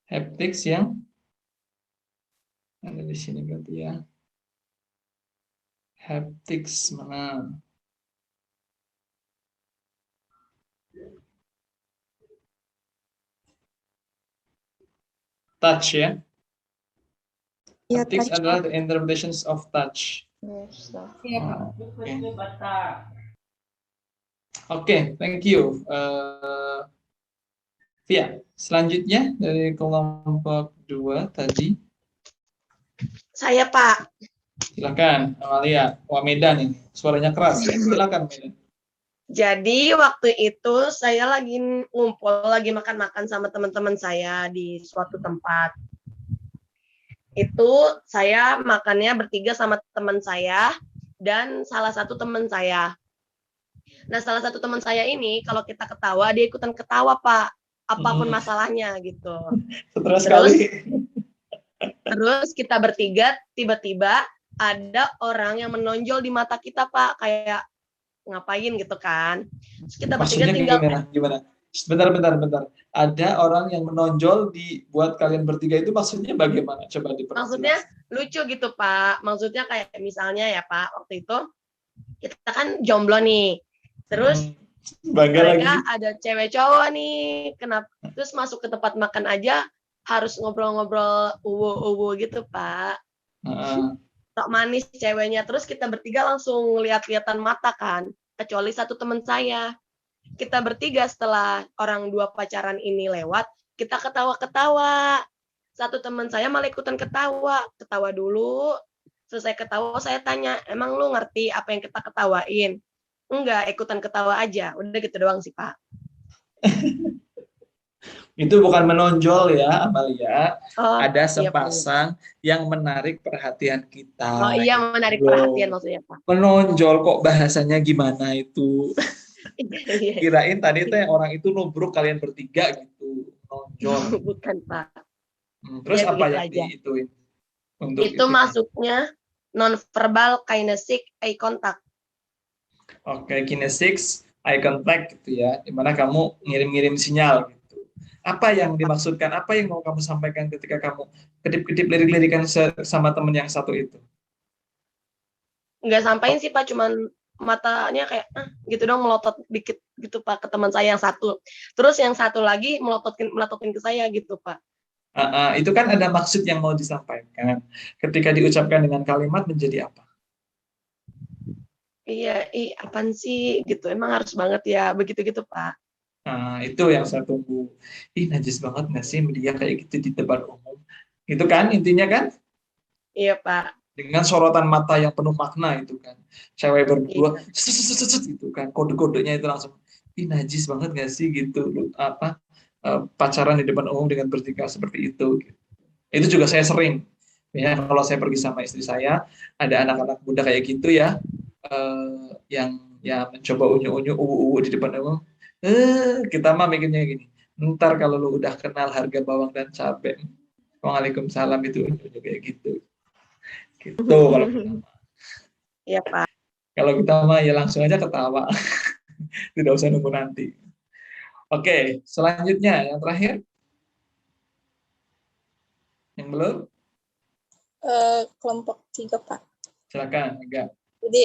Haptics yang ada di sini berarti ya. Haptics mana? Touch ya. Haptics adalah the interpretations of touch. Iya, Pak. Oke, thank you. Via, selanjutnya dari kelompok 2 tadi. Saya, Pak. Silakan, Amalia. Wah, Medan ini. Suaranya keras. Silakan, Medan. Jadi waktu itu saya lagi ngumpul, lagi makan-makan sama teman-teman saya di suatu tempat. Itu saya makannya bertiga sama teman saya dan salah satu teman saya. Nah, salah satu teman saya ini kalau kita ketawa, dia ikutan ketawa, Pak. Apapun masalahnya gitu. Terus kita bertiga, tiba-tiba ada orang yang menonjol di mata kita, Pak. Kayak ngapain gitu kan. Terus kita bertiga tinggal gimana? Bentar. Ada orang yang menonjol buat kalian bertiga itu maksudnya bagaimana? Coba diperjelas. Maksudnya lucu gitu, Pak. Maksudnya kayak misalnya ya, Pak, waktu itu kita kan jomblo nih. Terus mereka ada cewek cowok nih. Kenapa? Terus masuk ke tempat makan aja harus ngobrol-ngobrol uwu gitu, Pak. Sok manis ceweknya. Terus kita bertiga langsung lihat-lihatan mata kan. Kecuali satu teman saya. Kita bertiga setelah orang dua pacaran ini lewat, kita ketawa-ketawa. Satu teman saya malah ikutan ketawa. Ketawa dulu. Selesai ketawa, saya tanya, emang lu ngerti apa yang kita ketawain? Enggak, ikutan ketawa aja. Udah gitu doang sih, Pak. Itu bukan menonjol ya, Amalia. Ada Iya, sepasang yang menarik perhatian kita. Oh iya, menarik perhatian maksudnya, Pak. Menonjol kok bahasanya gimana itu? Kirain tadi teh orang itu nubruk kalian bertiga gitu. Menonjol. Bukan, Pak. Terus ya, apa yang diituin? Itu masuknya non-verbal kinesthetic eye contact. Oke, kinesics, eye contact gitu ya, dimana kamu ngirim-ngirim sinyal gitu. Apa yang dimaksudkan? Apa yang mau kamu sampaikan ketika kamu kedip-kedip lirik-lirikan sama temen yang satu itu? Nggak sampaikan sih, Pak, cuman matanya kayak gitu dong, melotot dikit gitu, Pak, ke teman saya yang satu. Terus yang satu lagi melototin ke saya gitu, Pak. Itu kan ada maksud yang mau disampaikan. Ketika diucapkan dengan kalimat menjadi apa? Iya, apaan sih gitu. Emang harus banget ya begitu-gitu, Pak. Nah, itu yang saya tunggu. Najis banget nggak sih media kayak gitu di depan umum? Itu kan intinya kan? Iya, Pak. Dengan sorotan mata yang penuh makna itu kan. Cewek berdua, Iya. gitu kan. Kode-kodenya itu langsung, najis banget nggak sih gitu. Pacaran di depan umum dengan bertingkah seperti itu. Itu juga saya sering. Ya, kalau saya pergi sama istri saya, ada anak-anak muda kayak gitu ya, yang ya mencoba unyu-unyu, di depan umum. Kita mah mikirnya gini, ntar kalau lu udah kenal harga bawang dan cabai, waalaikumsalam itu unyu-unyu kayak gitu. Gitu kalau kita mah. Iya, Pak. Kalau kita mah ya langsung aja ketawa, tidak usah nunggu nanti. Oke, selanjutnya yang terakhir, yang belum, Kelompok 3, Pak. silakan agak. Jadi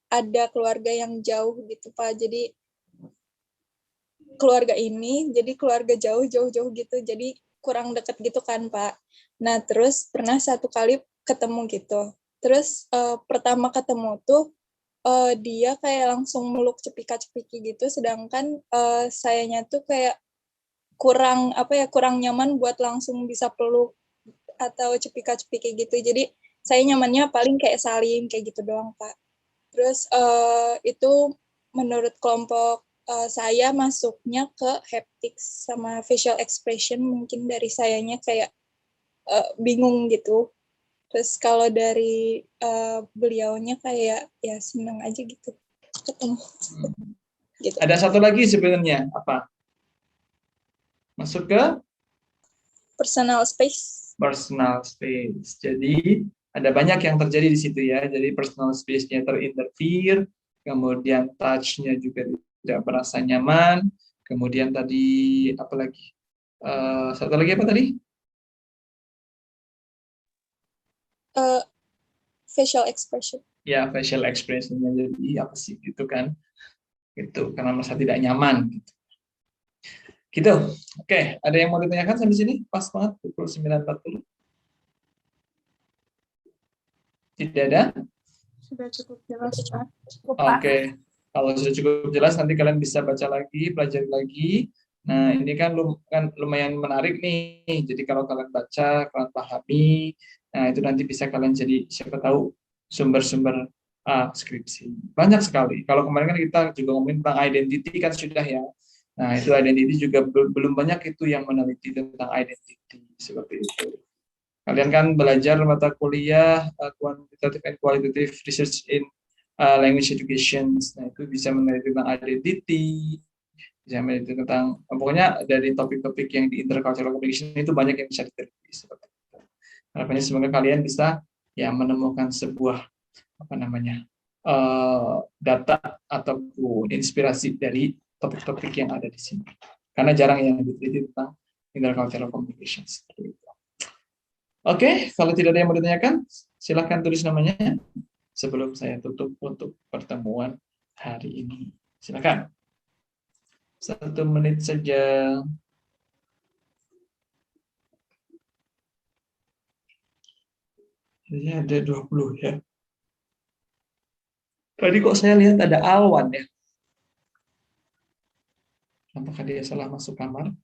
ada keluarga yang jauh gitu, Pak. Jadi keluarga ini jadi keluarga jauh gitu. Jadi kurang deket gitu kan, Pak. Nah, terus pernah satu kali ketemu gitu. Terus pertama ketemu tuh dia kayak langsung meluk cepika-cepiki gitu, sedangkan sayanya tuh kayak kurang nyaman buat langsung bisa peluk atau cepika-cepiki gitu. Jadi saya nyamannya paling kayak salim kayak gitu doang, Pak. Terus itu menurut kelompok saya masuknya ke haptics sama facial expression, mungkin dari sayanya kayak bingung gitu. Terus kalau dari beliaunya kayak ya seneng aja gitu ketemu. Gitu. Ada satu lagi sebenarnya, apa? Masuk ke Personal space. Personal space. Jadi ada banyak yang terjadi di situ ya. Jadi personal space-nya terinterfere, kemudian touch-nya juga tidak merasa nyaman, kemudian tadi apa lagi? Satu lagi apa tadi? Facial expression. Ya, facial expression-nya jadi apa sih gitu kan? Gitu, karena merasa tidak nyaman gitu. Gitu. Oke, ada yang mau ditanyakan sampai sini? Pas banget pukul 9.40. Tidak ada? Sudah cukup jelas, Pak. Oke. Kalau sudah cukup jelas, nanti kalian bisa baca lagi, pelajari lagi. Nah, ini kan lumayan menarik nih. Jadi kalau kalian baca, kalian pahami, nah itu nanti bisa kalian jadi, siapa tahu, sumber-sumber skripsi. Banyak sekali. Kalau kemarin kan kita juga ngomongin tentang identity kan sudah ya. Nah, itu identity juga belum banyak itu yang meneliti tentang identity. Seperti itu. Kalian kan belajar mata kuliah quantitative and qualitative research in language education. Nah, itu bisa meneliti tentang identity, bisa meneliti tentang, pokoknya dari topik-topik yang di intercultural communication itu banyak yang bisa diteliti. Seperti itu. Harapannya semoga kalian bisa ya menemukan sebuah data ataupun inspirasi dari topik-topik yang ada di sini. Karena jarang yang diteliti tentang intercultural communication. Seperti itu. Oke, kalau tidak ada yang mau ditanyakan, silakan tulis namanya sebelum saya tutup untuk pertemuan hari ini. Silakan. 1 menit saja. Ini ada 20 ya. Tadi kok saya lihat ada Alwan ya. Apakah dia salah masuk kamar?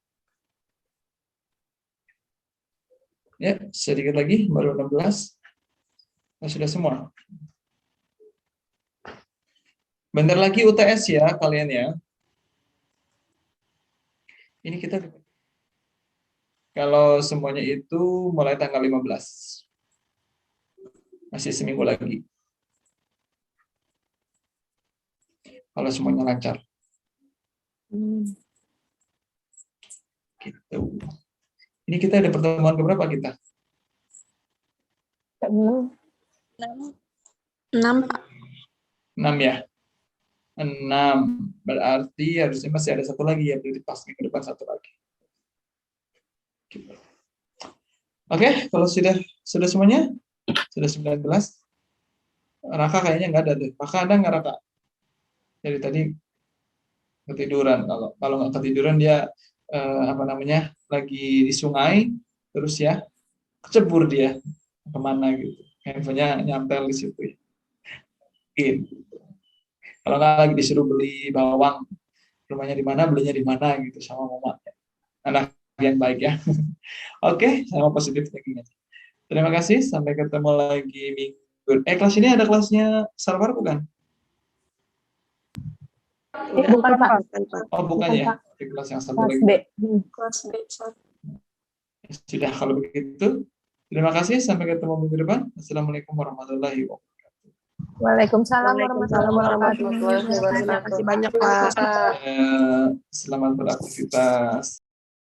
Ya, sedikit lagi, baru 16. Nah, sudah semua. Bentar lagi UTS ya, kalian ya. Ini kita, kalau semuanya itu mulai tanggal 15. Masih seminggu lagi. Kalau semuanya lancar. Gitu. Ini kita ada pertemuan keberapa kita? 6, Pak. 6 ya? 6. Berarti harusnya masih ada satu lagi ya, berarti pas minggu depan satu lagi. Gitu. Oke, kalau sudah semuanya? Sudah 19? Raka kayaknya nggak ada deh. Raka ada nggak Raka? Dari tadi ketiduran. Kalau nggak ketiduran dia lagi di sungai, terus ya kecebur dia kemana gitu, handphonenya nyampel di situ ya. Gitu. Kalau nggak lagi disuruh beli bawang, rumahnya di mana, belinya di mana gitu sama mama. Anak yang baik ya. Oke, sama positif thinking aja. Terima kasih, sampai ketemu lagi minggu. Kelas ini ada kelasnya Sarwar bukan? Bukan, Pak. Oh, bukan ya. Di kelas yang satu lagi. Kelas B. Sudah, kalau begitu. Terima kasih, sampai ketemu minggu depan. Assalamualaikum warahmatullahi wabarakatuh. Waalaikumsalam Waalaikumsalam warahmatullahi wabarakatuh. Terima kasih banyak, Pak. Selamat beraktivitas.